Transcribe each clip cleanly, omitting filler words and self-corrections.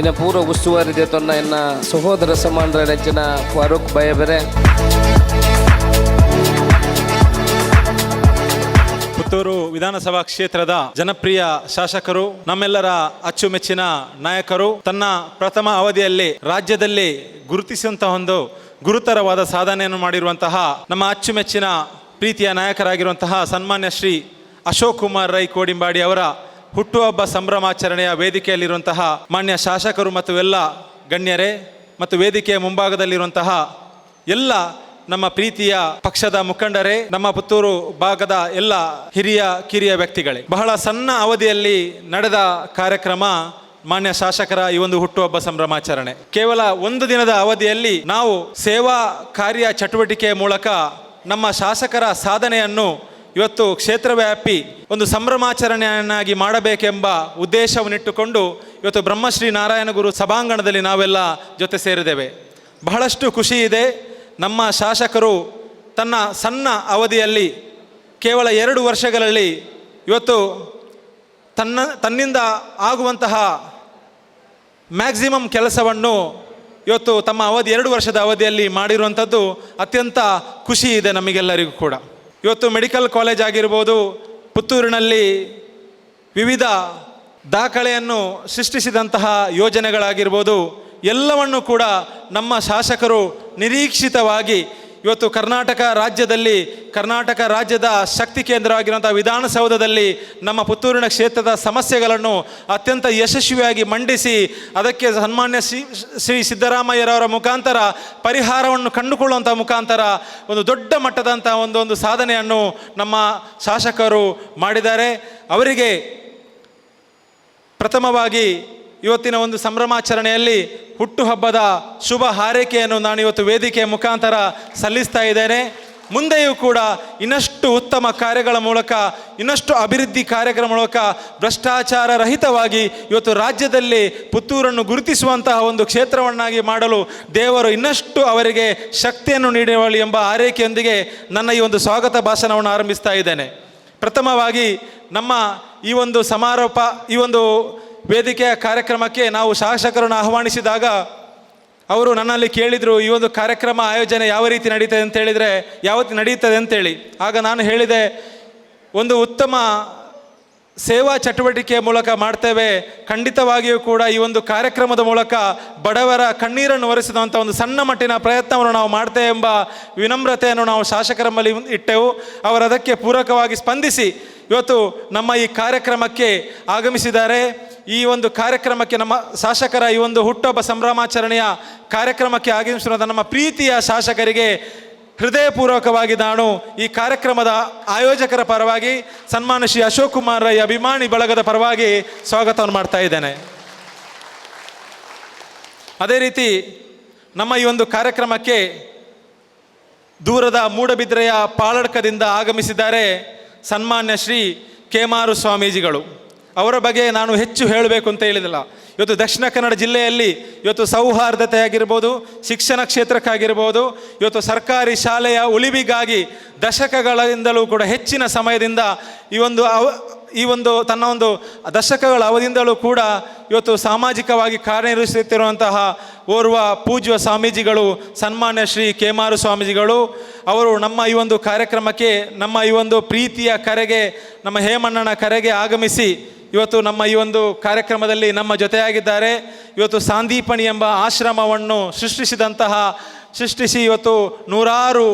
ಇನ್ನು ಪೂರ್ವ ಉಸ್ತುವಾರಿ ದೇತೊನ್ನ ಇನ್ನ ಸಹೋದರ ಸಮಾನರ ನೆಚ್ಚಿನ ಫಾರೂಕ್ ಬಾಯ ಬೇರೆ. ಪುತ್ತೂರು ವಿಧಾನಸಭಾ ಕ್ಷೇತ್ರದ ಜನಪ್ರಿಯ ಶಾಸಕರು, ನಮ್ಮೆಲ್ಲರ ಅಚ್ಚುಮೆಚ್ಚಿನ ನಾಯಕರು, ತನ್ನ ಪ್ರಥಮ ಅವಧಿಯಲ್ಲಿ ರಾಜ್ಯದಲ್ಲಿ ಗುರುತಿಸುವಂತಹ ಒಂದು ಗುರುತರವಾದ ಸಾಧನೆಯನ್ನು ಮಾಡಿರುವಂತಹ ನಮ್ಮ ಅಚ್ಚುಮೆಚ್ಚಿನ ಪ್ರೀತಿಯ ನಾಯಕರಾಗಿರುವಂತಹ ಸನ್ಮಾನ್ಯ ಶ್ರೀ ಅಶೋಕ್ ಕುಮಾರ್ ರೈ ಕೋಡಿಂಬಾಡಿ ಅವರ ಹುಟ್ಟುಹಬ್ಬ ಸಂಭ್ರಮಾಚರಣೆಯ ವೇದಿಕೆಯಲ್ಲಿರುವಂತಹ ಮಾನ್ಯ ಶಾಸಕರು ಮತ್ತು ಎಲ್ಲ ಗಣ್ಯರೇ ಮತ್ತು ವೇದಿಕೆಯ ಮುಂಭಾಗದಲ್ಲಿರುವಂತಹ ಎಲ್ಲ ನಮ್ಮ ಪ್ರೀತಿಯ ಪಕ್ಷದ ಮುಖಂಡರೇ, ನಮ್ಮ ಪುತ್ತೂರು ಭಾಗದ ಎಲ್ಲ ಹಿರಿಯ ಕಿರಿಯ ವ್ಯಕ್ತಿಗಳೇ, ಬಹಳ ಸಣ್ಣ ಅವಧಿಯಲ್ಲಿ ನಡೆದ ಕಾರ್ಯಕ್ರಮ ಮಾನ್ಯ ಶಾಸಕರ ಈ ಒಂದು ಹುಟ್ಟುಹಬ್ಬ ಸಂಭ್ರಮಾಚರಣೆ. ಕೇವಲ ಒಂದು ದಿನದ ಅವಧಿಯಲ್ಲಿ ನಾವು ಸೇವಾ ಕಾರ್ಯ ಚಟುವಟಿಕೆಯ ಮೂಲಕ ನಮ್ಮ ಶಾಸಕರ ಸಾಧನೆಯನ್ನು ಇವತ್ತು ಕ್ಷೇತ್ರವ್ಯಾಪಿ ಒಂದು ಸಂಭ್ರಮಾಚರಣೆಯನ್ನಾಗಿ ಮಾಡಬೇಕೆಂಬ ಉದ್ದೇಶವನ್ನಿಟ್ಟುಕೊಂಡು ಇವತ್ತು ಬ್ರಹ್ಮಶ್ರೀ ನಾರಾಯಣಗುರು ಸಭಾಂಗಣದಲ್ಲಿ ನಾವೆಲ್ಲ ಜೊತೆ ಸೇರಿದ್ದೇವೆ. ಬಹಳಷ್ಟು ಖುಷಿ ಇದೆ. ನಮ್ಮ ಶಾಸಕರು ತನ್ನ ಸಣ್ಣ ಅವಧಿಯಲ್ಲಿ ಕೇವಲ 2 ವರ್ಷಗಳಲ್ಲಿ ಇವತ್ತು ತನ್ನಿಂದ ಆಗುವಂತಹ ಮ್ಯಾಕ್ಸಿಮಮ್ ಕೆಲಸವನ್ನು ಇವತ್ತು ತಮ್ಮ 2 ವರ್ಷದ ಅವಧಿಯಲ್ಲಿ ಮಾಡಿರುವಂಥದ್ದು ಅತ್ಯಂತ ಖುಷಿ ಇದೆ ನಮಗೆಲ್ಲರಿಗೂ ಕೂಡ. ಇವತ್ತು ಮೆಡಿಕಲ್ ಕಾಲೇಜ್ ಆಗಿರ್ಬೋದು, ಪುತ್ತೂರಿನಲ್ಲಿ ವಿವಿಧ ದಾಖಲೆಯನ್ನು ಸೃಷ್ಟಿಸಿದಂತಹ ಯೋಜನೆಗಳಾಗಿರ್ಬೋದು, ಎಲ್ಲವನ್ನು ಕೂಡ ನಮ್ಮ ಶಾಸಕರು ನಿರೀಕ್ಷಿತವಾಗಿ ಇವತ್ತು ಕರ್ನಾಟಕ ರಾಜ್ಯದ ಶಕ್ತಿ ಕೇಂದ್ರವಾಗಿರುವಂಥ ವಿಧಾನಸೌಧದಲ್ಲಿ ನಮ್ಮ ಪುತ್ತೂರಿನ ಕ್ಷೇತ್ರದ ಸಮಸ್ಯೆಗಳನ್ನು ಅತ್ಯಂತ ಯಶಸ್ವಿಯಾಗಿ ಮಂಡಿಸಿ ಅದಕ್ಕೆ ಸನ್ಮಾನ್ಯ ಶ್ರೀ ಸಿದ್ದರಾಮಯ್ಯರವರ ಮುಖಾಂತರ ಪರಿಹಾರವನ್ನು ಕಂಡುಕೊಳ್ಳುವಂಥ ಮುಖಾಂತರ ಒಂದು ದೊಡ್ಡ ಮಟ್ಟದಂಥ ಒಂದು ಸಾಧನೆಯನ್ನು ನಮ್ಮ ಶಾಸಕರು ಮಾಡಿದ್ದಾರೆ. ಅವರಿಗೆ ಪ್ರಥಮವಾಗಿ ಇವತ್ತಿನ ಒಂದು ಸಂಭ್ರಮಾಚರಣೆಯಲ್ಲಿ ಹುಟ್ಟುಹಬ್ಬದ ಶುಭ ಹಾರೈಕೆಯನ್ನು ನಾನು ಇವತ್ತು ವೇದಿಕೆಯ ಮುಖಾಂತರ ಸಲ್ಲಿಸ್ತಾ ಇದ್ದೇನೆ. ಮುಂದೆಯೂ ಕೂಡ ಇನ್ನಷ್ಟು ಉತ್ತಮ ಕಾರ್ಯಗಳ ಮೂಲಕ, ಇನ್ನಷ್ಟು ಅಭಿವೃದ್ಧಿ ಕಾರ್ಯಗಳ ಮೂಲಕ ಭ್ರಷ್ಟಾಚಾರ ರಹಿತವಾಗಿ ಇವತ್ತು ರಾಜ್ಯದಲ್ಲಿ ಪುತ್ತೂರನ್ನು ಗುರುತಿಸುವಂತಹ ಒಂದು ಕ್ಷೇತ್ರವನ್ನಾಗಿ ಮಾಡಲು ದೇವರು ಇನ್ನಷ್ಟು ಅವರಿಗೆ ಶಕ್ತಿಯನ್ನು ನೀಡಲಿ ಎಂಬ ಹಾರೈಕೆಯೊಂದಿಗೆ ನನ್ನ ಈ ಒಂದು ಸ್ವಾಗತ ಭಾಷಣವನ್ನು ಆರಂಭಿಸ್ತಾ ಇದ್ದೇನೆ. ಪ್ರಥಮವಾಗಿ ನಮ್ಮ ಈ ಒಂದು ಸಮಾರೋಪ, ಈ ಒಂದು ವೇದಿಕೆಯ ಕಾರ್ಯಕ್ರಮಕ್ಕೆ ನಾವು ಶಾಸಕರನ್ನು ಆಹ್ವಾನಿಸಿದಾಗ ಅವರು ನನ್ನಲ್ಲಿ ಕೇಳಿದರು, ಈ ಒಂದು ಕಾರ್ಯಕ್ರಮ ಆಯೋಜನೆ ಯಾವ ರೀತಿ ನಡೀತದೆ ಅಂತೇಳಿ. ಆಗ ನಾನು ಹೇಳಿದೆ, ಒಂದು ಉತ್ತಮ ಸೇವಾ ಚಟುವಟಿಕೆಯ ಮೂಲಕ ಮಾಡ್ತೇವೆ. ಖಂಡಿತವಾಗಿಯೂ ಕೂಡ ಈ ಒಂದು ಕಾರ್ಯಕ್ರಮದ ಮೂಲಕ ಬಡವರ ಕಣ್ಣೀರನ್ನು ಒರೆಸಿದಂಥ ಒಂದು ಸಣ್ಣ ಮಟ್ಟಿನ ಪ್ರಯತ್ನವನ್ನು ನಾವು ಮಾಡ್ತೇವೆ ಎಂಬ ವಿನಮ್ರತೆಯನ್ನು ನಾವು ಶಾಸಕರಲ್ಲಿ ಇಟ್ಟೆವು. ಅವರು ಅದಕ್ಕೆ ಪೂರಕವಾಗಿ ಸ್ಪಂದಿಸಿ ಇವತ್ತು ನಮ್ಮ ಈ ಕಾರ್ಯಕ್ರಮಕ್ಕೆ ಆಗಮಿಸಿದ್ದಾರೆ. ಈ ಒಂದು ಕಾರ್ಯಕ್ರಮಕ್ಕೆ ನಮ್ಮ ಶಾಸಕರ ಈ ಒಂದು ಹುಟ್ಟುಹಬ್ಬ ಸಂಭ್ರಮಾಚರಣೆಯ ಕಾರ್ಯಕ್ರಮಕ್ಕೆ ಆಗಮಿಸಿರುವಂಥ ನಮ್ಮ ಪ್ರೀತಿಯ ಶಾಸಕರಿಗೆ ಹೃದಯಪೂರ್ವಕವಾಗಿ ನಾನು ಈ ಕಾರ್ಯಕ್ರಮದ ಆಯೋಜಕರ ಪರವಾಗಿ ಸನ್ಮಾನ್ಯ ಶ್ರೀ ಅಶೋಕ್ ಕುಮಾರ್ ರೈ ಅಭಿಮಾನಿ ಬಳಗದ ಪರವಾಗಿ ಸ್ವಾಗತವನ್ನು ಮಾಡ್ತಾ ಇದ್ದೇನೆ. ಅದೇ ರೀತಿ ನಮ್ಮ ಈ ಒಂದು ಕಾರ್ಯಕ್ರಮಕ್ಕೆ ದೂರದ ಮೂಡಬಿದ್ರೆಯ ಪಾಳಡ್ಕದಿಂದ ಆಗಮಿಸಿದ್ದಾರೆ ಸನ್ಮಾನ್ಯ ಶ್ರೀ ಕೇಮಾರು ಸ್ವಾಮೀಜಿಗಳು. ಅವರ ಬಗ್ಗೆ ನಾನು ಹೆಚ್ಚು ಹೇಳಬೇಕು ಅಂತ ಹೇಳಿದಿಲ್ಲ. ಇವತ್ತು ದಕ್ಷಿಣ ಕನ್ನಡ ಜಿಲ್ಲೆಯಲ್ಲಿ ಇವತ್ತು ಸೌಹಾರ್ದತೆ ಆಗಿರ್ಬೋದು, ಶಿಕ್ಷಣ ಕ್ಷೇತ್ರಕ್ಕಾಗಿರ್ಬೋದು, ಇವತ್ತು ಸರ್ಕಾರಿ ಶಾಲೆಯ ಉಳಿವಿಗಾಗಿ ದಶಕಗಳಿಂದಲೂ ಕೂಡ ಹೆಚ್ಚಿನ ಸಮಯದಿಂದ ಈ ಒಂದು ತನ್ನ ಒಂದು ದಶಕಗಳ ಅವಧಿಯಿಂದಲೂ ಕೂಡ ಇವತ್ತು ಸಾಮಾಜಿಕವಾಗಿ ಕಾರ್ಯನಿರ್ವಹಿಸುತ್ತಿರುವಂತಹ ಓರ್ವ ಪೂಜ್ಯ ಸ್ವಾಮೀಜಿಗಳು ಸನ್ಮಾನ್ಯ ಶ್ರೀ ಕೇಮಾರು ಸ್ವಾಮೀಜಿಗಳು. ಅವರು ನಮ್ಮ ಈ ಒಂದು ಕಾರ್ಯಕ್ರಮಕ್ಕೆ, ನಮ್ಮ ಈ ಒಂದು ಪ್ರೀತಿಯ ಕರೆಗೆ, ನಮ್ಮ ಹೇಮಣ್ಣನ ಕರೆಗೆ ಆಗಮಿಸಿ ಇವತ್ತು ನಮ್ಮ ಈ ಒಂದು ಕಾರ್ಯಕ್ರಮದಲ್ಲಿ ನಮ್ಮ ಜೊತೆಯಾಗಿದ್ದಾರೆ. ಇವತ್ತು ಸಾಂದೀಪನಿ ಎಂಬ ಆಶ್ರಮವನ್ನು ಸೃಷ್ಟಿಸಿ ಇವತ್ತು ನೂರಾರು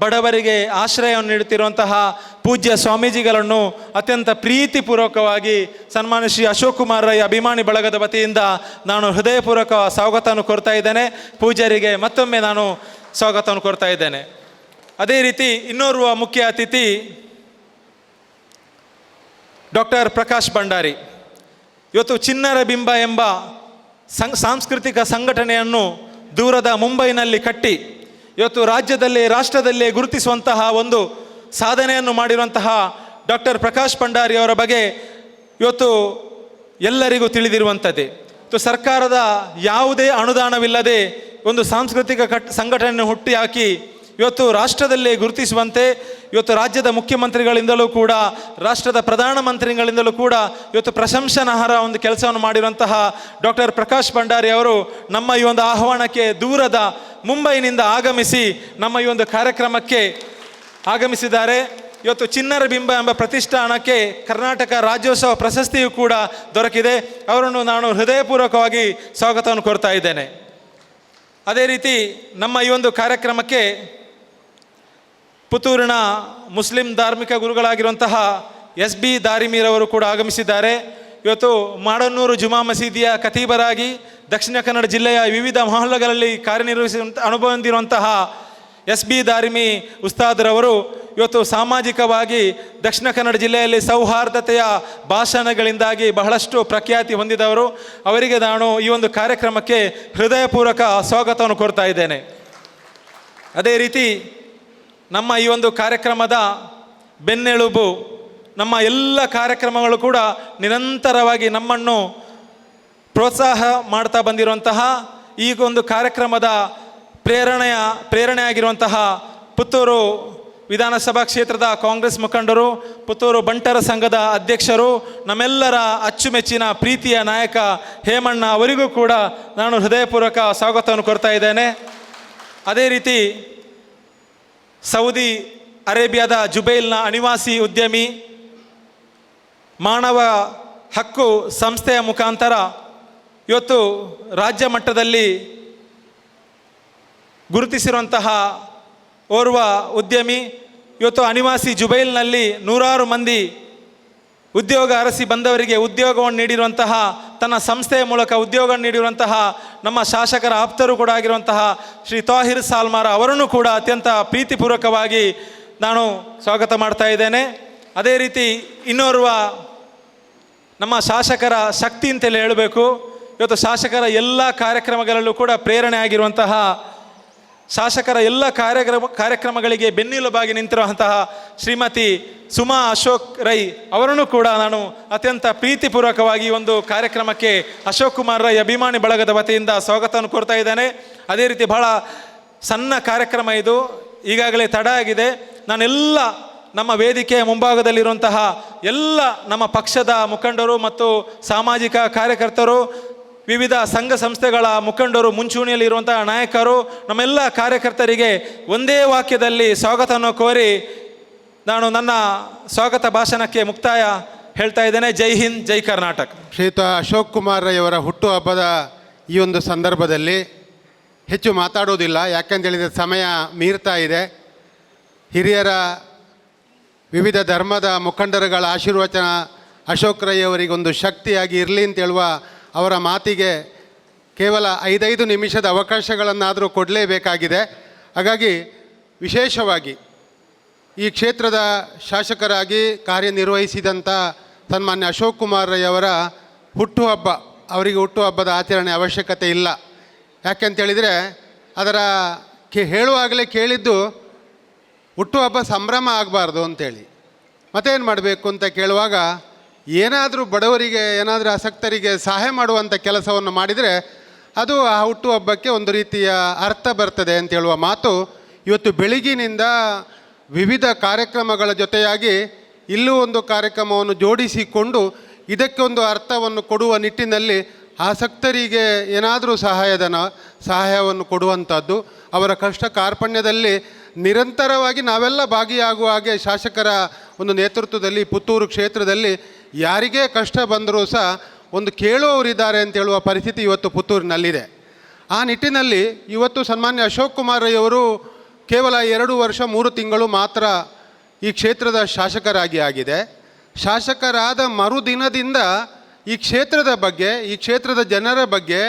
ಬಡವರಿಗೆ ಆಶ್ರಯವನ್ನು ನೀಡುತ್ತಿರುವಂತಹ ಪೂಜ್ಯ ಸ್ವಾಮೀಜಿಗಳನ್ನು ಅತ್ಯಂತ ಪ್ರೀತಿಪೂರ್ವಕವಾಗಿ ಸನ್ಮಾನ್ಯ ಶ್ರೀ ಅಶೋಕ್ ಕುಮಾರ್ ರೈ ಅಭಿಮಾನಿ ಬಳಗದ ವತಿಯಿಂದ ನಾನು ಹೃದಯಪೂರ್ವಕ ಸ್ವಾಗತವನ್ನು ಕೋರ್ತಾ ಇದ್ದೇನೆ. ಪೂಜ್ಯರಿಗೆ ಮತ್ತೊಮ್ಮೆ ನಾನು ಸ್ವಾಗತವನ್ನು ಕೋರ್ತಾ ಇದ್ದೇನೆ. ಅದೇ ರೀತಿ ಇನ್ನೋರ್ವ ಮುಖ್ಯ ಅತಿಥಿ ಡಾಕ್ಟರ್ ಪ್ರಕಾಶ್ ಭಂಡಾರಿ. ಇವತ್ತು ಚಿಣ್ಣರ ಬಿಂಬ ಎಂಬ ಸಾಂಸ್ಕೃತಿಕ ಸಂಘಟನೆಯನ್ನು ದೂರದ ಮುಂಬೈನಲ್ಲಿ ಕಟ್ಟಿ ಇವತ್ತು ರಾಷ್ಟ್ರದಲ್ಲಿ ಗುರುತಿಸುವಂತಹ ಒಂದು ಸಾಧನೆಯನ್ನು ಮಾಡಿರುವಂತಹ ಡಾಕ್ಟರ್ ಪ್ರಕಾಶ್ ಭಂಡಾರಿ ಅವರ ಬಗ್ಗೆ ಇವತ್ತು ಎಲ್ಲರಿಗೂ ತಿಳಿದಿರುವಂಥದ್ದೇ. ಇವತ್ತು ಸರ್ಕಾರದ ಯಾವುದೇ ಅನುದಾನವಿಲ್ಲದೆ ಒಂದು ಸಾಂಸ್ಕೃತಿಕ ಸಂಘಟನೆಯನ್ನು ಹುಟ್ಟಿ ಹಾಕಿ ಇವತ್ತು ರಾಷ್ಟ್ರದಲ್ಲೇ ಗುರುತಿಸುವಂತೆ ಇವತ್ತು ರಾಜ್ಯದ ಮುಖ್ಯಮಂತ್ರಿಗಳಿಂದಲೂ ಕೂಡ ರಾಷ್ಟ್ರದ ಪ್ರಧಾನಮಂತ್ರಿಗಳಿಂದಲೂ ಕೂಡ ಇವತ್ತು ಪ್ರಶಂಸನಾರ್ಹ ಒಂದು ಕೆಲಸವನ್ನು ಮಾಡಿರುವಂತಹ ಡಾಕ್ಟರ್ ಪ್ರಕಾಶ್ ಭಂಡಾರಿ ಅವರು ನಮ್ಮ ಈ ಒಂದು ಆಹ್ವಾನಕ್ಕೆ ದೂರದ ಮುಂಬೈನಿಂದ ಆಗಮಿಸಿ ನಮ್ಮ ಈ ಒಂದು ಕಾರ್ಯಕ್ರಮಕ್ಕೆ ಆಗಮಿಸಿದ್ದಾರೆ. ಇವತ್ತು ಚಿಣ್ಣರ ಬಿಂಬ ಎಂಬ ಪ್ರತಿಷ್ಠಾನಕ್ಕೆ ಕರ್ನಾಟಕ ರಾಜ್ಯೋತ್ಸವ ಪ್ರಶಸ್ತಿಯೂ ಕೂಡ ದೊರಕಿದೆ. ಅವರನ್ನು ನಾನು ಹೃದಯಪೂರ್ವಕವಾಗಿ ಸ್ವಾಗತವನ್ನು ಕೋರ್ತಾ ಇದ್ದೇನೆ. ಅದೇ ರೀತಿ ನಮ್ಮ ಈ ಒಂದು ಕಾರ್ಯಕ್ರಮಕ್ಕೆ ಪುತ್ತೂರಿನ ಮುಸ್ಲಿಂ ಧಾರ್ಮಿಕ ಗುರುಗಳಾಗಿರುವಂತಹ SB ದಾರಿಮೀರವರು ಕೂಡ ಆಗಮಿಸಿದ್ದಾರೆ. ಇವತ್ತು ಮಾಡನ್ನೂರು ಜುಮಾ ಮಸೀದಿಯ ಖತೀಬರಾಗಿ ದಕ್ಷಿಣ ಕನ್ನಡ ಜಿಲ್ಲೆಯ ವಿವಿಧ ಮೊಹಲ್ಲಗಳಲ್ಲಿ ಕಾರ್ಯನಿರ್ವಹಿಸುವಂಥ ಅನುಭವ ಹೊಂದಿರುವಂತಹ SB ದಾರಿಮಿ ಉಸ್ತಾದ್ರವರು ಇವತ್ತು ಸಾಮಾಜಿಕವಾಗಿ ದಕ್ಷಿಣ ಕನ್ನಡ ಜಿಲ್ಲೆಯಲ್ಲಿ ಸೌಹಾರ್ದತೆಯ ಭಾಷಣಗಳಿಂದಾಗಿ ಬಹಳಷ್ಟು ಪ್ರಖ್ಯಾತಿ ಹೊಂದಿದವರು. ಅವರಿಗೆ ನಾನು ಈ ಒಂದು ಕಾರ್ಯಕ್ರಮಕ್ಕೆ ಹೃದಯಪೂರ್ವಕ ಸ್ವಾಗತವನ್ನು ಕೋರ್ತಾ ಇದ್ದೇನೆ. ಅದೇ ರೀತಿ ನಮ್ಮ ಈ ಒಂದು ಕಾರ್ಯಕ್ರಮದ ಬೆನ್ನೆಲುಬು, ನಮ್ಮ ಎಲ್ಲ ಕಾರ್ಯಕ್ರಮಗಳು ಕೂಡ ನಿರಂತರವಾಗಿ ನಮ್ಮನ್ನು ಪ್ರೋತ್ಸಾಹ ಮಾಡ್ತಾ ಬಂದಿರುವಂತಹ ಈ ಒಂದು ಕಾರ್ಯಕ್ರಮದ ಪ್ರೇರಣೆಯಾಗಿರುವಂತಹ ಪುತ್ತೂರು ವಿಧಾನಸಭಾ ಕ್ಷೇತ್ರದ ಕಾಂಗ್ರೆಸ್ ಮುಖಂಡರು, ಪುತ್ತೂರು ಬಂಟರ ಸಂಘದ ಅಧ್ಯಕ್ಷರು, ನಮ್ಮೆಲ್ಲರ ಅಚ್ಚುಮೆಚ್ಚಿನ ಪ್ರೀತಿಯ ನಾಯಕ ಹೇಮಣ್ಣ ಅವರಿಗೂ ಕೂಡ ನಾನು ಹೃದಯಪೂರ್ವಕ ಸ್ವಾಗತವನ್ನು ಕೋರ್ತಾ ಇದ್ದೇನೆ. ಅದೇ ರೀತಿ ಸೌದಿ ಅರೇಬಿಯಾದ ಜುಬೈಲ್ನ ಅನಿವಾಸಿ ಉದ್ಯಮಿ, ಮಾನವ ಹಕ್ಕು ಸಂಸ್ಥೆಯ ಮುಖಾಂತರ ಇವತ್ತು ರಾಜ್ಯ ಮಟ್ಟದಲ್ಲಿ ಗುರುತಿಸಿರುವಂತಹ ಓರ್ವ ಉದ್ಯಮಿ, ಇವತ್ತು ಅನಿವಾಸಿ ಜುಬೈಲ್ನಲ್ಲಿ ನೂರಾರು ಮಂದಿ ಉದ್ಯೋಗ ಅರಸಿ ಬಂದವರಿಗೆ ಉದ್ಯೋಗವನ್ನು ನೀಡಿರುವಂತಹ, ತನ್ನ ಸಂಸ್ಥೆಯ ಮೂಲಕ ಉದ್ಯೋಗ ನೀಡಿರುವಂತಹ ನಮ್ಮ ಶಾಸಕರ ಆಪ್ತರು ಕೂಡ ಆಗಿರುವಂತಹ ಶ್ರೀ ತಾಹಿರ್ ಸಾಲ್ಮಾರ ಅವರನ್ನು ಕೂಡ ಅತ್ಯಂತ ಪ್ರೀತಿಪೂರ್ವಕವಾಗಿ ನಾನು ಸ್ವಾಗತ ಮಾಡ್ತಾ ಇದ್ದೇನೆ. ಅದೇ ರೀತಿ ಇನ್ನೋರ್ವ ನಮ್ಮ ಶಾಸಕರ ಶಕ್ತಿ ಅಂತೇಳಿ ಹೇಳಬೇಕು. ಇವತ್ತು ಶಾಸಕರ ಎಲ್ಲ ಕಾರ್ಯಕ್ರಮಗಳಲ್ಲೂ ಕೂಡ ಪ್ರೇರಣೆ ಆಗಿರುವಂತಹ, ಶಾಸಕರ ಎಲ್ಲ ಕಾರ್ಯಕ್ರಮಗಳಿಗೆ ಬೆನ್ನೆಲುಬಾಗಿ ನಿಂತಿರುವಂತಹ ಶ್ರೀಮತಿ ಸುಮಾ ಅಶೋಕ್ ರೈ ಅವರನ್ನು ಕೂಡ ನಾನು ಅತ್ಯಂತ ಪ್ರೀತಿಪೂರ್ವಕವಾಗಿ ಒಂದು ಕಾರ್ಯಕ್ರಮಕ್ಕೆ ಅಶೋಕ್ ಕುಮಾರ್ ರೈ ಅಭಿಮಾನಿ ಬಳಗದ ವತಿಯಿಂದ ಸ್ವಾಗತವನ್ನು ಕೋರ್ತಾ ಇದ್ದೇನೆ. ಅದೇ ರೀತಿ ಬಹಳ ಸಣ್ಣ ಕಾರ್ಯಕ್ರಮ ಇದು, ಈಗಾಗಲೇ ತಡ ಆಗಿದೆ. ನಾನೆಲ್ಲ ನಮ್ಮ ವೇದಿಕೆಯ ಮುಂಭಾಗದಲ್ಲಿರುವಂತಹ ಎಲ್ಲ ನಮ್ಮ ಪಕ್ಷದ ಮುಖಂಡರು ಮತ್ತು ಸಾಮಾಜಿಕ ಕಾರ್ಯಕರ್ತರು, ವಿವಿಧ ಸಂಘ ಸಂಸ್ಥೆಗಳ ಮುಖಂಡರು, ಮುಂಚೂಣಿಯಲ್ಲಿರುವಂತಹ ನಾಯಕರು, ನಮ್ಮೆಲ್ಲ ಕಾರ್ಯಕರ್ತರಿಗೆ ಒಂದೇ ವಾಕ್ಯದಲ್ಲಿ ಸ್ವಾಗತವನ್ನು ಕೋರಿ ನಾನು ನನ್ನ ಸ್ವಾಗತ ಭಾಷಣಕ್ಕೆ ಮುಕ್ತಾಯ ಹೇಳ್ತಾ ಇದ್ದೇನೆ. ಜೈ ಹಿಂದ್, ಜೈ ಕರ್ನಾಟಕ. ಶ್ರೀಯುತ ಅಶೋಕ್ ಕುಮಾರ್ ರೈ ಅವರ ಹುಟ್ಟುಹಬ್ಬದ ಈ ಒಂದು ಸಂದರ್ಭದಲ್ಲಿ ಹೆಚ್ಚು ಮಾತಾಡೋದಿಲ್ಲ, ಯಾಕೆಂತೇಳಿದರೆ ಸಮಯ ಮೀರ್ತಾ ಇದೆ. ಹಿರಿಯರ ವಿವಿಧ ಧರ್ಮದ ಮುಖಂಡರುಗಳ ಆಶೀರ್ವಚನ ಅಶೋಕ್ ರೈ ಅವರಿಗೊಂದು ಶಕ್ತಿಯಾಗಿ ಇರಲಿ ಅಂತ ಹೇಳುವ ಅವರ ಮಾತಿಗೆ ಕೇವಲ 5 ನಿಮಿಷದ ಅವಕಾಶಗಳನ್ನಾದರೂ ಕೊಡಲೇಬೇಕಾಗಿದೆ. ಹಾಗಾಗಿ ವಿಶೇಷವಾಗಿ ಈ ಕ್ಷೇತ್ರದ ಶಾಸಕರಾಗಿ ಕಾರ್ಯನಿರ್ವಹಿಸಿದಂಥ ಸನ್ಮಾನ್ಯ ಅಶೋಕ್ ಕುಮಾರ್ ರೈ ಅವರ ಹುಟ್ಟುಹಬ್ಬ, ಅವರಿಗೆ ಹುಟ್ಟುಹಬ್ಬದ ಆಚರಣೆ ಅವಶ್ಯಕತೆ ಇಲ್ಲ. ಯಾಕೆಂತೇಳಿದರೆ ಅದರ ಹೇಳುವಾಗಲೇ ಕೇಳಿದ್ದು ಹುಟ್ಟುಹಬ್ಬ ಸಂಭ್ರಮ ಆಗಬಾರ್ದು ಅಂಥೇಳಿ. ಮತ್ತೇನು ಮಾಡಬೇಕು ಅಂತ ಕೇಳುವಾಗ ಏನಾದರೂ ಬಡವರಿಗೆ, ಏನಾದರೂ ಆಸಕ್ತರಿಗೆ ಸಹಾಯ ಮಾಡುವಂಥ ಕೆಲಸವನ್ನು ಮಾಡಿದರೆ ಅದು ಆ ಹುಟ್ಟುಹಬ್ಬಕ್ಕೆ ಒಂದು ರೀತಿಯ ಅರ್ಥ ಬರ್ತದೆ ಅಂತ ಹೇಳುವ ಮಾತು ಇವತ್ತು ಬೆಳಗಿನಿಂದ ವಿವಿಧ ಕಾರ್ಯಕ್ರಮಗಳ ಜೊತೆಯಾಗಿ ಇಲ್ಲೂ ಒಂದು ಕಾರ್ಯಕ್ರಮವನ್ನು ಜೋಡಿಸಿಕೊಂಡು ಇದಕ್ಕೆ ಒಂದು ಅರ್ಥವನ್ನು ಕೊಡುವ ನಿಟ್ಟಿನಲ್ಲಿ ಆಸಕ್ತರಿಗೆ ಏನಾದರೂ ಸಹಾಯವನ್ನು ಕೊಡುವಂಥದ್ದು, ಅವರ ಕಷ್ಟ ಕಾರ್ಪಣ್ಯದಲ್ಲಿ ನಿರಂತರವಾಗಿ ನಾವೆಲ್ಲ ಭಾಗಿಯಾಗುವ ಹಾಗೆ ಶಾಸಕರ ಒಂದು ನೇತೃತ್ವದಲ್ಲಿ ಪುತ್ತೂರು ಕ್ಷೇತ್ರದಲ್ಲಿ ಯಾರಿಗೇ ಕಷ್ಟ ಬಂದರೂ ಸಹ ಒಂದು ಕೇಳುವವರಿದ್ದಾರೆ ಅಂತ ಹೇಳುವ ಪರಿಸ್ಥಿತಿ ಇವತ್ತು ಪುತ್ತೂರಿನಲ್ಲಿದೆ. ಆ ನಿಟ್ಟಿನಲ್ಲಿ ಇವತ್ತು ಸನ್ಮಾನ್ಯ ಅಶೋಕ್ ಕುಮಾರ್ ರೈ ಅವರು ಕೇವಲ 2 ವರ್ಷ 3 ತಿಂಗಳು ಮಾತ್ರ ಈ ಕ್ಷೇತ್ರದ ಶಾಸಕರಾಗಿ ಆಗಿದೆ. ಶಾಸಕರಾದ ಮರುದಿನದಿಂದ ಈ ಕ್ಷೇತ್ರದ ಬಗ್ಗೆ, ಈ ಕ್ಷೇತ್ರದ ಜನರ ಬಗ್ಗೆ,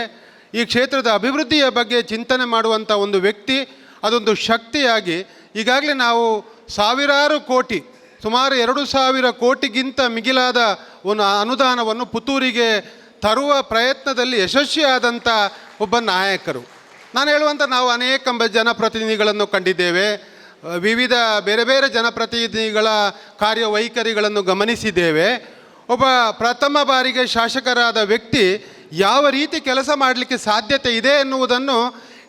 ಈ ಕ್ಷೇತ್ರದ ಅಭಿವೃದ್ಧಿಯ ಬಗ್ಗೆ ಚಿಂತನೆ ಮಾಡುವಂಥ ಒಂದು ವ್ಯಕ್ತಿ, ಅದೊಂದು ಶಕ್ತಿಯಾಗಿ ಈಗಾಗಲೇ ನಾವು ಸಾವಿರಾರು ಕೋಟಿ, ಸುಮಾರು 2,000 ಕೋಟಿಗಿಂತ ಮಿಗಿಲಾದ ಒಂದು ಅನುದಾನವನ್ನು ಪುತ್ತೂರಿಗೆ ತರುವ ಪ್ರಯತ್ನದಲ್ಲಿ ಯಶಸ್ವಿಯಾದಂಥ ಒಬ್ಬ ನಾಯಕರು. ನಾನು ಹೇಳುವಂಥ ನಾವು ಅನೇಕ ಜನಪ್ರತಿನಿಧಿಗಳನ್ನು ಕಂಡಿದ್ದೇವೆ, ವಿವಿಧ ಬೇರೆ ಬೇರೆ ಜನಪ್ರತಿನಿಧಿಗಳ ಕಾರ್ಯವೈಖರಿಗಳನ್ನು ಗಮನಿಸಿದ್ದೇವೆ. ಒಬ್ಬ ಪ್ರಥಮ ಬಾರಿಗೆ ಶಾಸಕರಾದ ವ್ಯಕ್ತಿ ಯಾವ ರೀತಿ ಕೆಲಸ ಮಾಡಲಿಕ್ಕೆ ಸಾಧ್ಯತೆ ಇದೆ ಎನ್ನುವುದನ್ನು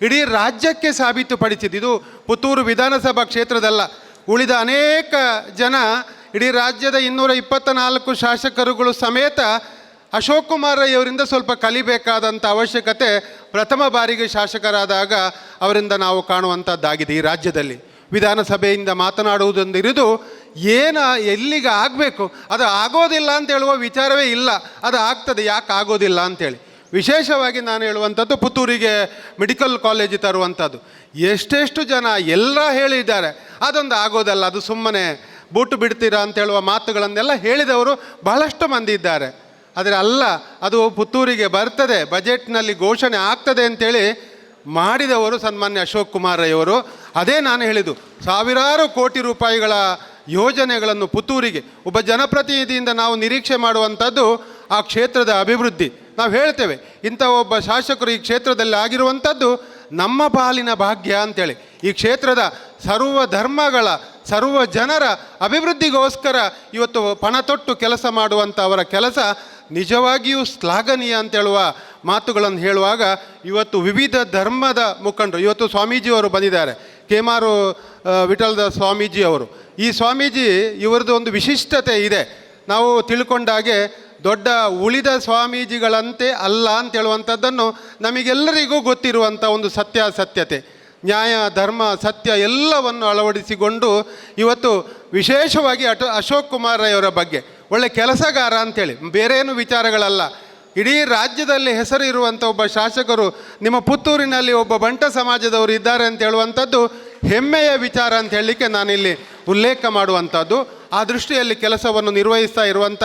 ಇಡೀ ರಾಜ್ಯಕ್ಕೆ ಸಾಬೀತುಪಡಿಸಿದ್ದು. ಇದು ಪುತ್ತೂರು ವಿಧಾನಸಭಾ ಕ್ಷೇತ್ರದಲ್ಲ, ಉಳಿದ ಅನೇಕ ಜನ ಇಡೀ ರಾಜ್ಯದ 224 ಶಾಸಕರುಗಳು ಸಮೇತ ಅಶೋಕ್ ಕುಮಾರ್ ರೈ ಅವರಿಂದ ಸ್ವಲ್ಪ ಕಲಿಬೇಕಾದಂಥ ಅವಶ್ಯಕತೆ ಪ್ರಥಮ ಬಾರಿಗೆ ಶಾಸಕರಾದಾಗ ಅವರಿಂದ ನಾವು ಕಾಣುವಂಥದ್ದಾಗಿದೆ. ಈ ರಾಜ್ಯದಲ್ಲಿ ವಿಧಾನಸಭೆಯಿಂದ ಮಾತನಾಡುವುದೊಂದಿರಿದು ಎಲ್ಲಿಗೆ ಆಗಬೇಕು ಅದು ಆಗೋದಿಲ್ಲ ಅಂತ ಹೇಳುವ ವಿಚಾರವೇ ಇಲ್ಲ. ಅದು ಆಗ್ತದೆ, ಯಾಕೆ ಆಗೋದಿಲ್ಲ ಅಂತೇಳಿ. ವಿಶೇಷವಾಗಿ ನಾನು ಹೇಳುವಂಥದ್ದು ಪುತ್ತೂರಿಗೆ ಮೆಡಿಕಲ್ ಕಾಲೇಜ್ ತರುವಂಥದ್ದು. ಎಷ್ಟೆಷ್ಟು ಜನ ಎಲ್ಲ ಹೇಳಿದ್ದಾರೆ ಅದೊಂದು ಆಗೋದಲ್ಲ, ಅದು ಸುಮ್ಮನೆ ಬೂಟು ಬಿಡ್ತೀರಾ ಅಂತ ಹೇಳುವ ಮಾತುಗಳನ್ನೆಲ್ಲ ಹೇಳಿದವರು ಬಹಳಷ್ಟು ಮಂದಿ ಇದ್ದಾರೆ. ಆದರೆ ಅಲ್ಲ, ಅದು ಪುತ್ತೂರಿಗೆ ಬರ್ತದೆ, ಬಜೆಟ್ನಲ್ಲಿ ಘೋಷಣೆ ಆಗ್ತದೆ ಅಂತೇಳಿ ಮಾಡಿದವರು ಸನ್ಮಾನ್ಯ ಅಶೋಕ್ ಕುಮಾರ್ ರೈ ಅವರು. ಅದೇ ನಾನು ಹೇಳಿದ್ದು, ಸಾವಿರಾರು ಕೋಟಿ ರೂಪಾಯಿಗಳ ಯೋಜನೆಗಳನ್ನು ಪುತ್ತೂರಿಗೆ ಒಬ್ಬ ಜನಪ್ರತಿನಿಧಿಯಿಂದ ನಾವು ನಿರೀಕ್ಷೆ ಮಾಡುವಂಥದ್ದು ಆ ಕ್ಷೇತ್ರದ ಅಭಿವೃದ್ಧಿ. ನಾವು ಹೇಳ್ತೇವೆ ಇಂಥ ಒಬ್ಬ ಶಾಸಕರು ಈ ಕ್ಷೇತ್ರದಲ್ಲಿ ಆಗಿರುವಂಥದ್ದು ನಮ್ಮ ಪಾಲಿನ ಭಾಗ್ಯ ಅಂತೇಳಿ. ಈ ಕ್ಷೇತ್ರದ ಸರ್ವ ಧರ್ಮಗಳ ಸರ್ವ ಜನರ ಅಭಿವೃದ್ಧಿಗೋಸ್ಕರ ಇವತ್ತು ಪಣ ತೊಟ್ಟು ಕೆಲಸ ಮಾಡುವಂಥ ಅವರ ಕೆಲಸ ನಿಜವಾಗಿಯೂ ಶ್ಲಾಘನೀಯ ಅಂತೇಳುವ ಮಾತುಗಳನ್ನು ಹೇಳುವಾಗ ಇವತ್ತು ವಿವಿಧ ಧರ್ಮದ ಮುಖಂಡರು, ಇವತ್ತು ಸ್ವಾಮೀಜಿಯವರು ಬಂದಿದ್ದಾರೆ, ಕೇಮಾರು ವಿಠಲದ ಸ್ವಾಮೀಜಿಯವರು. ಈ ಸ್ವಾಮೀಜಿ ಇವರದ್ದು ಒಂದು ವಿಶಿಷ್ಟತೆ ಇದೆ. ನಾವು ತಿಳ್ಕೊಂಡಾಗೆ ದೊಡ್ಡ ಉಳಿದ ಸ್ವಾಮೀಜಿಗಳಂತೆ ಅಲ್ಲ ಅಂತ ಹೇಳುವಂಥದ್ದನ್ನು ನಮಗೆಲ್ಲರಿಗೂ ಗೊತ್ತಿರುವಂಥ ಒಂದು ಸತ್ಯಾಸತ್ಯತೆ, ನ್ಯಾಯ ಧರ್ಮ ಸತ್ಯ ಎಲ್ಲವನ್ನು ಅಳವಡಿಸಿಕೊಂಡು ಇವತ್ತು ವಿಶೇಷವಾಗಿ ಅಶೋಕ್ ಕುಮಾರ್ ರೈ ಅವರ ಬಗ್ಗೆ ಒಳ್ಳೆ ಕೆಲಸಗಾರ ಅಂಥೇಳಿ, ಬೇರೇನು ವಿಚಾರಗಳಲ್ಲ. ಇಡೀ ರಾಜ್ಯದಲ್ಲಿ ಹೆಸರು ಇರುವಂಥ ಒಬ್ಬ ಶಾಸಕರು ನಿಮ್ಮ ಪುತ್ತೂರಿನಲ್ಲಿ ಒಬ್ಬ ಬಂಟ ಸಮಾಜದವರು ಇದ್ದಾರೆ ಅಂತ ಹೇಳುವಂಥದ್ದು ಹೆಮ್ಮೆಯ ವಿಚಾರ ಅಂತ ಹೇಳಲಿಕ್ಕೆ ನಾನಿಲ್ಲಿ ಉಲ್ಲೇಖ ಮಾಡುವಂಥದ್ದು. ಆ ದೃಷ್ಟಿಯಲ್ಲಿ ಕೆಲಸವನ್ನು ನಿರ್ವಹಿಸ್ತಾ ಇರುವಂಥ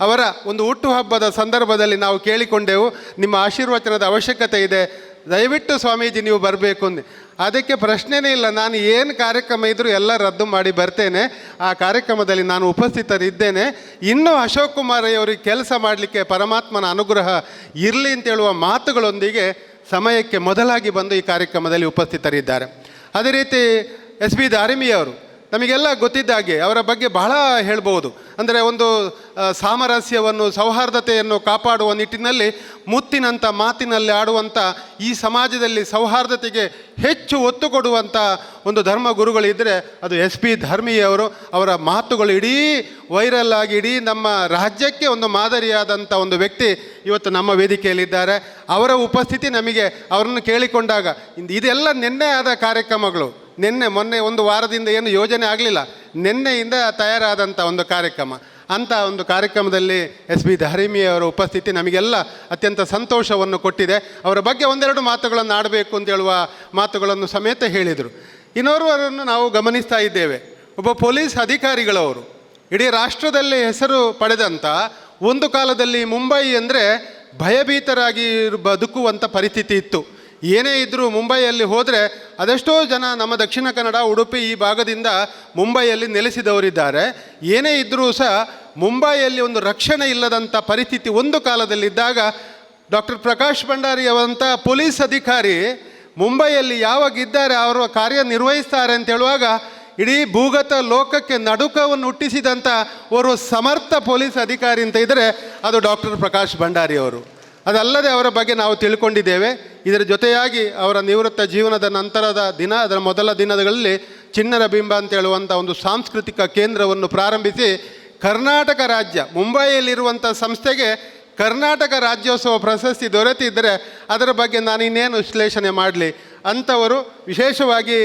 ಅವರ ಒಂದು ಹುಟ್ಟುಹಬ್ಬದ ಸಂದರ್ಭದಲ್ಲಿ ನಾವು ಕೇಳಿಕೊಂಡೆವು, ನಿಮ್ಮ ಆಶೀರ್ವಚನದ ಅವಶ್ಯಕತೆ ಇದೆ, ದಯವಿಟ್ಟು ಸ್ವಾಮೀಜಿ ನೀವು ಬರಬೇಕು ಅಂದೆ. ಅದಕ್ಕೆ ಪ್ರಶ್ನೆನೇ ಇಲ್ಲ, ನಾನು ಏನು ಕಾರ್ಯಕ್ರಮ ಇದ್ದರೂ ಎಲ್ಲ ರದ್ದು ಮಾಡಿ ಬರ್ತೇನೆ, ಆ ಕಾರ್ಯಕ್ರಮದಲ್ಲಿ ನಾನು ಉಪಸ್ಥಿತರಿದ್ದೇನೆ. ಇನ್ನೂ ಅಶೋಕ್ ಕುಮಾರ್ ರೈ ಅವರಿಗೆ ಕೆಲಸ ಮಾಡಲಿಕ್ಕೆ ಪರಮಾತ್ಮನ ಅನುಗ್ರಹ ಇರಲಿ ಅಂತೇಳುವ ಮಾತುಗಳೊಂದಿಗೆ ಸಮಯಕ್ಕೆ ಮೊದಲಾಗಿ ಬಂದು ಈ ಕಾರ್ಯಕ್ರಮದಲ್ಲಿ ಉಪಸ್ಥಿತರಿದ್ದಾರೆ. ಅದೇ ರೀತಿ ಎಸ್ ಬಿ ದಾರಿಮಿಯವರು ನಮಗೆಲ್ಲ ಗೊತ್ತಿದ್ದಾಗೆ ಅವರ ಬಗ್ಗೆ ಬಹಳ ಹೇಳ್ಬೋದು. ಅಂದರೆ ಒಂದು ಸಾಮರಸ್ಯವನ್ನು ಸೌಹಾರ್ದತೆಯನ್ನು ಕಾಪಾಡುವ ನಿಟ್ಟಿನಲ್ಲಿ ಮುತ್ತಿನಂಥ ಮಾತಿನಲ್ಲಿ ಆಡುವಂಥ, ಈ ಸಮಾಜದಲ್ಲಿ ಸೌಹಾರ್ದತೆಗೆ ಹೆಚ್ಚು ಒತ್ತು ಕೊಡುವಂಥ ಒಂದು ಧರ್ಮ ಗುರುಗಳಿದ್ದರೆ ಅದು ಎಸ್ ಪಿ ಧರ್ಮಿಯವರು. ಅವರ ಮಾತುಗಳು ಇಡೀ ವೈರಲ್ ಆಗಿ ಇಡೀ ನಮ್ಮ ರಾಜ್ಯಕ್ಕೆ ಒಂದು ಮಾದರಿಯಾದಂಥ ಒಂದು ವ್ಯಕ್ತಿ ಇವತ್ತು ನಮ್ಮ ವೇದಿಕೆಯಲ್ಲಿದ್ದಾರೆ. ಅವರ ಉಪಸ್ಥಿತಿ ನಮಗೆ ಅವರನ್ನು ಕೇಳಿಕೊಂಡಾಗ ಇದೆಲ್ಲ ನಿನ್ನೆ ಆದ ಕಾರ್ಯಕ್ರಮಗಳು, ಮೊನ್ನೆ ಒಂದು ವಾರದಿಂದ ಏನು ಯೋಜನೆ ಆಗಲಿಲ್ಲ, ನಿನ್ನೆಯಿಂದ ತಯಾರಾದಂಥ ಒಂದು ಕಾರ್ಯಕ್ರಮ. ಅಂಥ ಒಂದು ಕಾರ್ಯಕ್ರಮದಲ್ಲಿ ಎಸ್ ಬಿ ದಾರಿಮಿಯವರ ಉಪಸ್ಥಿತಿ ನಮಗೆಲ್ಲ ಅತ್ಯಂತ ಸಂತೋಷವನ್ನು ಕೊಟ್ಟಿದೆ. ಅವರ ಬಗ್ಗೆ ಒಂದೆರಡು ಮಾತುಗಳನ್ನು ಆಡಬೇಕು ಅಂತ ಹೇಳುವ ಮಾತುಗಳನ್ನು ಸಮೇತ ಹೇಳಿದರು. ಇನ್ನೋರ್ವರನ್ನು ನಾವು ಗಮನಿಸ್ತಾ ಇದ್ದೇವೆ, ಒಬ್ಬ ಪೊಲೀಸ್ ಅಧಿಕಾರಿಗಳವರು ಇಡೀ ರಾಷ್ಟ್ರದಲ್ಲಿ ಹೆಸರು ಪಡೆದಂಥ, ಒಂದು ಕಾಲದಲ್ಲಿ ಮುಂಬೈ ಅಂದರೆ ಭಯಭೀತರಾಗಿ ಬದುಕುವಂಥ ಪರಿಸ್ಥಿತಿ ಇತ್ತು. ಏನೇ ಇದ್ದರೂ ಮುಂಬೈಯಲ್ಲಿ ಹೋದರೆ ಅದೆಷ್ಟೋ ಜನ ನಮ್ಮ ದಕ್ಷಿಣ ಕನ್ನಡ ಉಡುಪಿ ಈ ಭಾಗದಿಂದ ಮುಂಬೈಯಲ್ಲಿ ನೆಲೆಸಿದವರಿದ್ದಾರೆ. ಏನೇ ಇದ್ದರೂ ಸಹ ಮುಂಬೈಯಲ್ಲಿ ಒಂದು ರಕ್ಷಣೆ ಇಲ್ಲದಂಥ ಪರಿಸ್ಥಿತಿ ಒಂದು ಕಾಲದಲ್ಲಿದ್ದಾಗ ಡಾಕ್ಟರ್ ಪ್ರಕಾಶ್ ಭಂಡಾರಿ ಅವಂಥ ಪೊಲೀಸ್ ಅಧಿಕಾರಿ ಮುಂಬೈಯಲ್ಲಿ ಯಾವಾಗಿದ್ದಾರೆ ಅವರು ಕಾರ್ಯನಿರ್ವಹಿಸ್ತಾರೆ ಅಂತ ಹೇಳುವಾಗ ಇಡೀ ಭೂಗತ ಲೋಕಕ್ಕೆ ನಡುಕವನ್ನು ಹುಟ್ಟಿಸಿದಂಥ ಓರ್ವ ಸಮರ್ಥ ಪೊಲೀಸ್ ಅಧಿಕಾರಿ ಅಂತ ಇದ್ದರೆ ಅದು ಡಾಕ್ಟರ್ ಪ್ರಕಾಶ್ ಭಂಡಾರಿ ಅವರು. ಅದಲ್ಲದೆ ಅವರ ಬಗ್ಗೆ ನಾವು ತಿಳ್ಕೊಂಡಿದ್ದೇವೆ. ಇದರ ಜೊತೆಯಾಗಿ ಅವರ ನಿವೃತ್ತ ಜೀವನದ ನಂತರದ ದಿನ, ಅದರ ಮೊದಲ ದಿನಗಳಲ್ಲಿ ಚಿಣ್ಣರ ಬಿಂಬ ಅಂತ ಹೇಳುವಂಥ ಒಂದು ಸಾಂಸ್ಕೃತಿಕ ಕೇಂದ್ರವನ್ನು ಪ್ರಾರಂಭಿಸಿ ಕರ್ನಾಟಕ ರಾಜ್ಯ ಮುಂಬೈಯಲ್ಲಿರುವಂಥ ಸಂಸ್ಥೆಗೆ ಕರ್ನಾಟಕ ರಾಜ್ಯೋತ್ಸವ ಪ್ರಶಸ್ತಿ ದೊರೆತಿದ್ದರೆ ಅದರ ಬಗ್ಗೆ ನಾನು ಇನ್ನೇನು ವಿಶ್ಲೇಷಣೆ ಮಾಡಲಿ. ಅಂಥವರು ವಿಶೇಷವಾಗಿ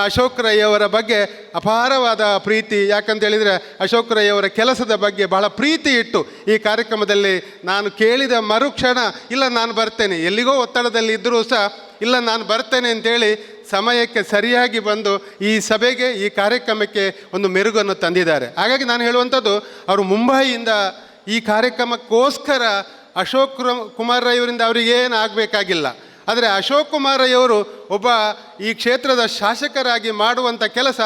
ಅಶೋಕ್ ರೈ ಅವರ ಬಗ್ಗೆ ಅಪಾರವಾದ ಪ್ರೀತಿ, ಯಾಕಂತೇಳಿದರೆ ಅಶೋಕ್ ರೈ ಅವರ ಕೆಲಸದ ಬಗ್ಗೆ ಬಹಳ ಪ್ರೀತಿ ಇಟ್ಟು ಈ ಕಾರ್ಯಕ್ರಮದಲ್ಲಿ ನಾನು ಕೇಳಿದ ಮರುಕ್ಷಣ ಇಲ್ಲ ನಾನು ಬರ್ತೇನೆ, ಎಲ್ಲಿಗೋ ಒತ್ತಡದಲ್ಲಿ ಇದ್ದರೂ ಸಹ ಇಲ್ಲ ನಾನು ಬರ್ತೇನೆ ಅಂತೇಳಿ ಸಮಯಕ್ಕೆ ಸರಿಯಾಗಿ ಬಂದು ಈ ಸಭೆಗೆ ಈ ಕಾರ್ಯಕ್ರಮಕ್ಕೆ ಒಂದು ಮೆರುಗನ್ನು ತಂದಿದ್ದಾರೆ. ಹಾಗಾಗಿ ನಾನು ಹೇಳುವಂಥದ್ದು, ಅವರು ಮುಂಬೈಯಿಂದ ಈ ಕಾರ್ಯಕ್ರಮಕ್ಕೋಸ್ಕರ ಅಶೋಕ್ ಕುಮಾರ್ ರೈ ಅವರಿಂದ ಅವರಿಗೇನು ಆಗಬೇಕಾಗಿಲ್ಲ. ಆದರೆ ಅಶೋಕ್ ಕುಮಾರ್ ರೈ ಅವರು ಒಬ್ಬ ಈ ಕ್ಷೇತ್ರದ ಶಾಸಕರಾಗಿ ಮಾಡುವಂಥ ಕೆಲಸ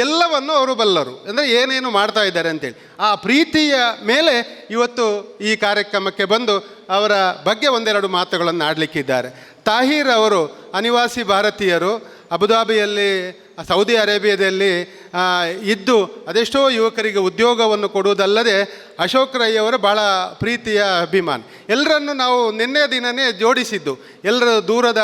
ಎಲ್ಲವನ್ನು ಅವರು ಬಲ್ಲರು, ಅಂದರೆ ಏನೇನು ಮಾಡ್ತಾ ಇದ್ದಾರೆ ಅಂತೇಳಿ ಆ ಪ್ರೀತಿಯ ಮೇಲೆ ಇವತ್ತು ಈ ಕಾರ್ಯಕ್ರಮಕ್ಕೆ ಬಂದು ಅವರ ಬಗ್ಗೆ ಒಂದೆರಡು ಮಾತುಗಳನ್ನು ಆಡಲಿಕ್ಕಿದ್ದಾರೆ. ತಾಹಿರ್ ಅವರು ಅನಿವಾಸಿ ಭಾರತೀಯರು, ಅಬುದಾಬಿಯಲ್ಲಿ ಸೌದಿ ಅರೇಬಿಯಾದಲ್ಲಿ ಇದ್ದು ಅದೆಷ್ಟೋ ಯುವಕರಿಗೆ ಉದ್ಯೋಗವನ್ನು ಕೊಡುವುದಲ್ಲದೆ ಅಶೋಕ್ ರೈ ಅವರ ಭಾಳ ಪ್ರೀತಿಯ ಅಭಿಮಾನ. ಎಲ್ಲರನ್ನು ನಾವು ನಿನ್ನೆ ದಿನವೇ ಜೋಡಿಸಿದ್ದು. ಎಲ್ಲರೂ ದೂರದ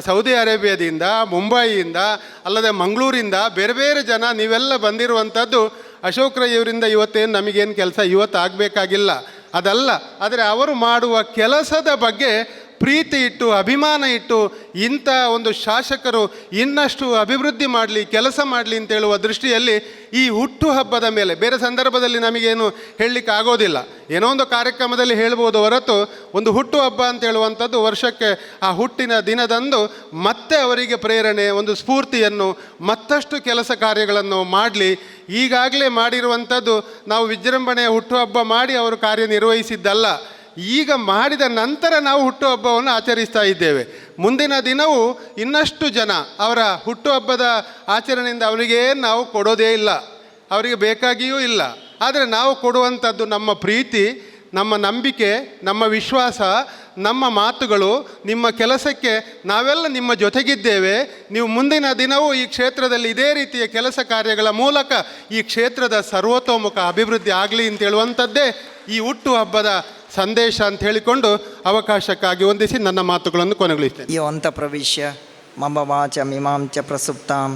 ಸೌದಿ ಅರೇಬಿಯಾದಿಂದ, ಮುಂಬೈಯಿಂದ, ಅಲ್ಲದೆ ಮಂಗಳೂರಿಂದ ಬೇರೆ ಬೇರೆ ಜನ ನೀವೆಲ್ಲ ಬಂದಿರುವಂಥದ್ದು ಅಶೋಕ್ ರೈ ಅವರಿಂದ ಇವತ್ತೇನು ನಮಗೇನು ಕೆಲಸ ಇವತ್ತು ಆಗಬೇಕಾಗಿಲ್ಲ ಅದಲ್ಲ, ಆದರೆ ಅವರು ಮಾಡುವ ಕೆಲಸದ ಬಗ್ಗೆ ಪ್ರೀತಿ ಇಟ್ಟು ಅಭಿಮಾನ ಇಟ್ಟು ಇಂಥ ಒಂದು ಶಾಸಕರು ಇನ್ನಷ್ಟು ಅಭಿವೃದ್ಧಿ ಮಾಡಲಿ, ಕೆಲಸ ಮಾಡಲಿ ಅಂತ ಹೇಳುವ ದೃಷ್ಟಿಯಲ್ಲಿ ಈ ಹುಟ್ಟುಹಬ್ಬದ ಮೇಲೆ ಬೇರೆ ಸಂದರ್ಭದಲ್ಲಿ ನಮಗೇನು ಹೇಳಲಿಕ್ಕೆ ಆಗೋದಿಲ್ಲ. ಏನೋ ಒಂದು ಕಾರ್ಯಕ್ರಮದಲ್ಲಿ ಹೇಳ್ಬೋದು ಹೊರತು ಒಂದು ಹುಟ್ಟುಹಬ್ಬ ಅಂತ ಹೇಳುವಂಥದ್ದು ವರ್ಷಕ್ಕೆ ಆ ಹುಟ್ಟಿನ ದಿನದಂದು ಮತ್ತೆ ಅವರಿಗೆ ಪ್ರೇರಣೆ, ಒಂದು ಸ್ಫೂರ್ತಿಯನ್ನು, ಮತ್ತಷ್ಟು ಕೆಲಸ ಕಾರ್ಯಗಳನ್ನು ಮಾಡಲಿ. ಈಗಾಗಲೇ ಮಾಡಿರುವಂಥದ್ದು ನಾವು ವಿಜೃಂಭಣೆಯ ಹುಟ್ಟುಹಬ್ಬ ಮಾಡಿ ಅವರು ಕಾರ್ಯನಿರ್ವಹಿಸಿದ್ದಲ್ಲ, ಈಗ ಮಾಡಿದ ನಂತರ ನಾವು ಹುಟ್ಟುಹಬ್ಬವನ್ನು ಆಚರಿಸ್ತಾ ಇದ್ದೇವೆ. ಮುಂದಿನ ದಿನವೂ ಇನ್ನಷ್ಟು ಜನ ಅವರ ಹುಟ್ಟುಹಬ್ಬದ ಆಚರಣೆಯಿಂದ ಅವರಿಗೆ ನಾವು ಕೊಡೋದೇ ಇಲ್ಲ, ಅವರಿಗೆ ಬೇಕಾಗಿಯೂ ಇಲ್ಲ. ಆದರೆ ನಾವು ಕೊಡುವಂಥದ್ದು ನಮ್ಮ ಪ್ರೀತಿ, ನಮ್ಮ ನಂಬಿಕೆ, ನಮ್ಮ ವಿಶ್ವಾಸ, ನಮ್ಮ ಮಾತುಗಳು, ನಿಮ್ಮ ಕೆಲಸಕ್ಕೆ ನಾವೆಲ್ಲ ನಿಮ್ಮ ಜೊತೆಗಿದ್ದೇವೆ. ನೀವು ಮುಂದಿನ ದಿನವೂ ಈ ಕ್ಷೇತ್ರದಲ್ಲಿ ಇದೇ ರೀತಿಯ ಕೆಲಸ ಕಾರ್ಯಗಳ ಮೂಲಕ ಈ ಕ್ಷೇತ್ರದ ಸರ್ವತೋಮುಖ ಅಭಿವೃದ್ಧಿ ಆಗಲಿ ಅಂತ ಹೇಳುವಂಥದ್ದೇ ಈ ಹುಟ್ಟುಹಬ್ಬದ ಸಂದೇಶ ಅಂತ ಹೇಳಿಕೊಂಡು ಅವಕಾಶಕ್ಕಾಗಿ ವಂದಿಸಿ ನನ್ನ ಮಾತುಗಳನ್ನು ಕೊನೆಗೊಳಿಸ್ತೇನೆ. ಯೋಂತ ಪ್ರವಿಶ್ಯ ಮಮ ವಾಚಮಿಮಾಂ ಚ ಪ್ರಸುಪ್ತಾಂ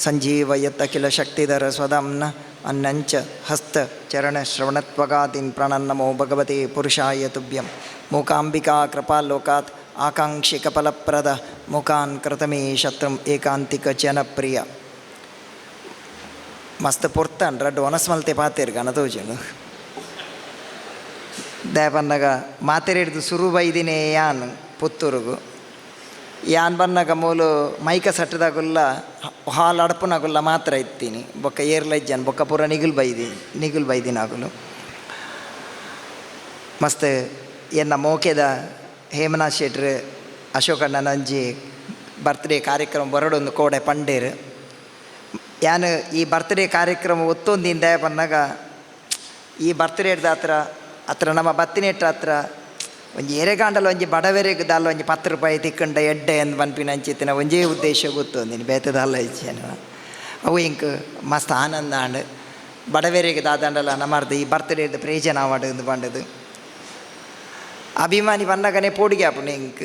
ಸಂಜೀವಯತ್ ಅಖಿಲ ಶಕ್ತಿಧರ ಸ್ವಧಾಂನ ಅನ್ನಂಚ ಹಸ್ತ ಚರಣ ಶ್ರವಣತ್ವಗಾದೀನ್ ಪ್ರಣನ್ನಮೋ ಭಗವತೆ ಪುರುಷಾಯ ತುಭ್ಯಂ. ಮೂಕಾಂಬಿಕಾ ಕೃಪಾಲೋಕಾತ್ ಆಕಾಂಕ್ಷಿಕ ಫಲಪ್ರದ ಮುಖಾನ್ ಕೃತಮೇ ಶತ್ರುಂ ಏಕಾಂತಿಕ ಜನಪ್ರಿಯ. ಮಸ್ತ್ ಪೊರ್ತನ್ ರಡ್ಡು ಒನಸ್ಮಲ್ತೆ ಪಾತೇರು ಗಣತೋಜನು ದೇವನ್ನಗ ಮಾತೆರೆಡ್ದು ಸುರು ಬೈದಿನೇ ಯಾನ್ ಪುತ್ತೂರುಗು ಯಾನ್ ಬನ್ನಗ ಮೂಲು ಮೈಕ ಸಟ್ಟದಾಗುಲ್ಲ ಹಾಲ್ ಅಡಪುನಾಗುಲ್ಲ ಮಾತ್ರ ಇತ್ತೀನಿ ಬೊಕ್ಕ ಏರ್ಲೈಜನ್ ಬೊಕ್ಕ ಪೂರ ನಿಗುಲ್ ಬೈದಿನಾಗುಲು ಮಸ್ತ್ ಎನ್ನ ಮೋಕೆದ ಹೇಮನಾಥ್ ಶೆಟ್ರ್ ಅಶೋಕಣ್ಣನ ಒಂಜಿ ಬರ್ತ್ಡೇ ಕಾರ್ಯಕ್ರಮ ಬರಡೊಂದು ಕೋಡೆ ಪಂಡೇರು ಯಾನು ಈ ಬರ್ತ್ಡೇ ಕಾರ್ಯಕ್ರಮ ಒತ್ತೊಂದಿಂದ ಬನ್ನಾಗ ಈ ಬರ್ತ್ಡೇದ ಹತ್ರ ನಮ್ಮ ಬತ್ತಿನೆಟ್ರ ಹತ್ರ ಒಂಜಿ ಎರೆಗಾಂಡಲ ಒಂಜಿ ಬಡವೆರೆಗೆ ದಾಲ ಒಂಜಿ 10 ರೂಪಾಯಿ ತಿಕ್ಕಂಡ ಎಡ್ಡೆ ಎಂದು ಪನ್ಪಿನ ಅಂಚಿತ್ತಿನ ಒಂಜೇ ಉದ್ದೇಶ ಗೊತ್ತೊಂದಿನಿ ಬೇತದಲ್ಲ ಇಚ್ಛೆನ ಅವು ಇಂಕ್ ಮಸ್ತ್ ಆನಂದ ಆಂಡ್ ಬಡವೆರೆಗೆ ದಾದಂಡಲ ನಮ್ಮರ್ದು ಈ ಬರ್ತ್ಡೇದ ಪ್ರಯೋಜನ ಆವಾಡು ಪಂಡದು ಅಭಿಮಾನಿ ಪನ್ನಗನೆ ಪೋಡಿಗೆ ಆಪುಣೆ ಇಂಕ್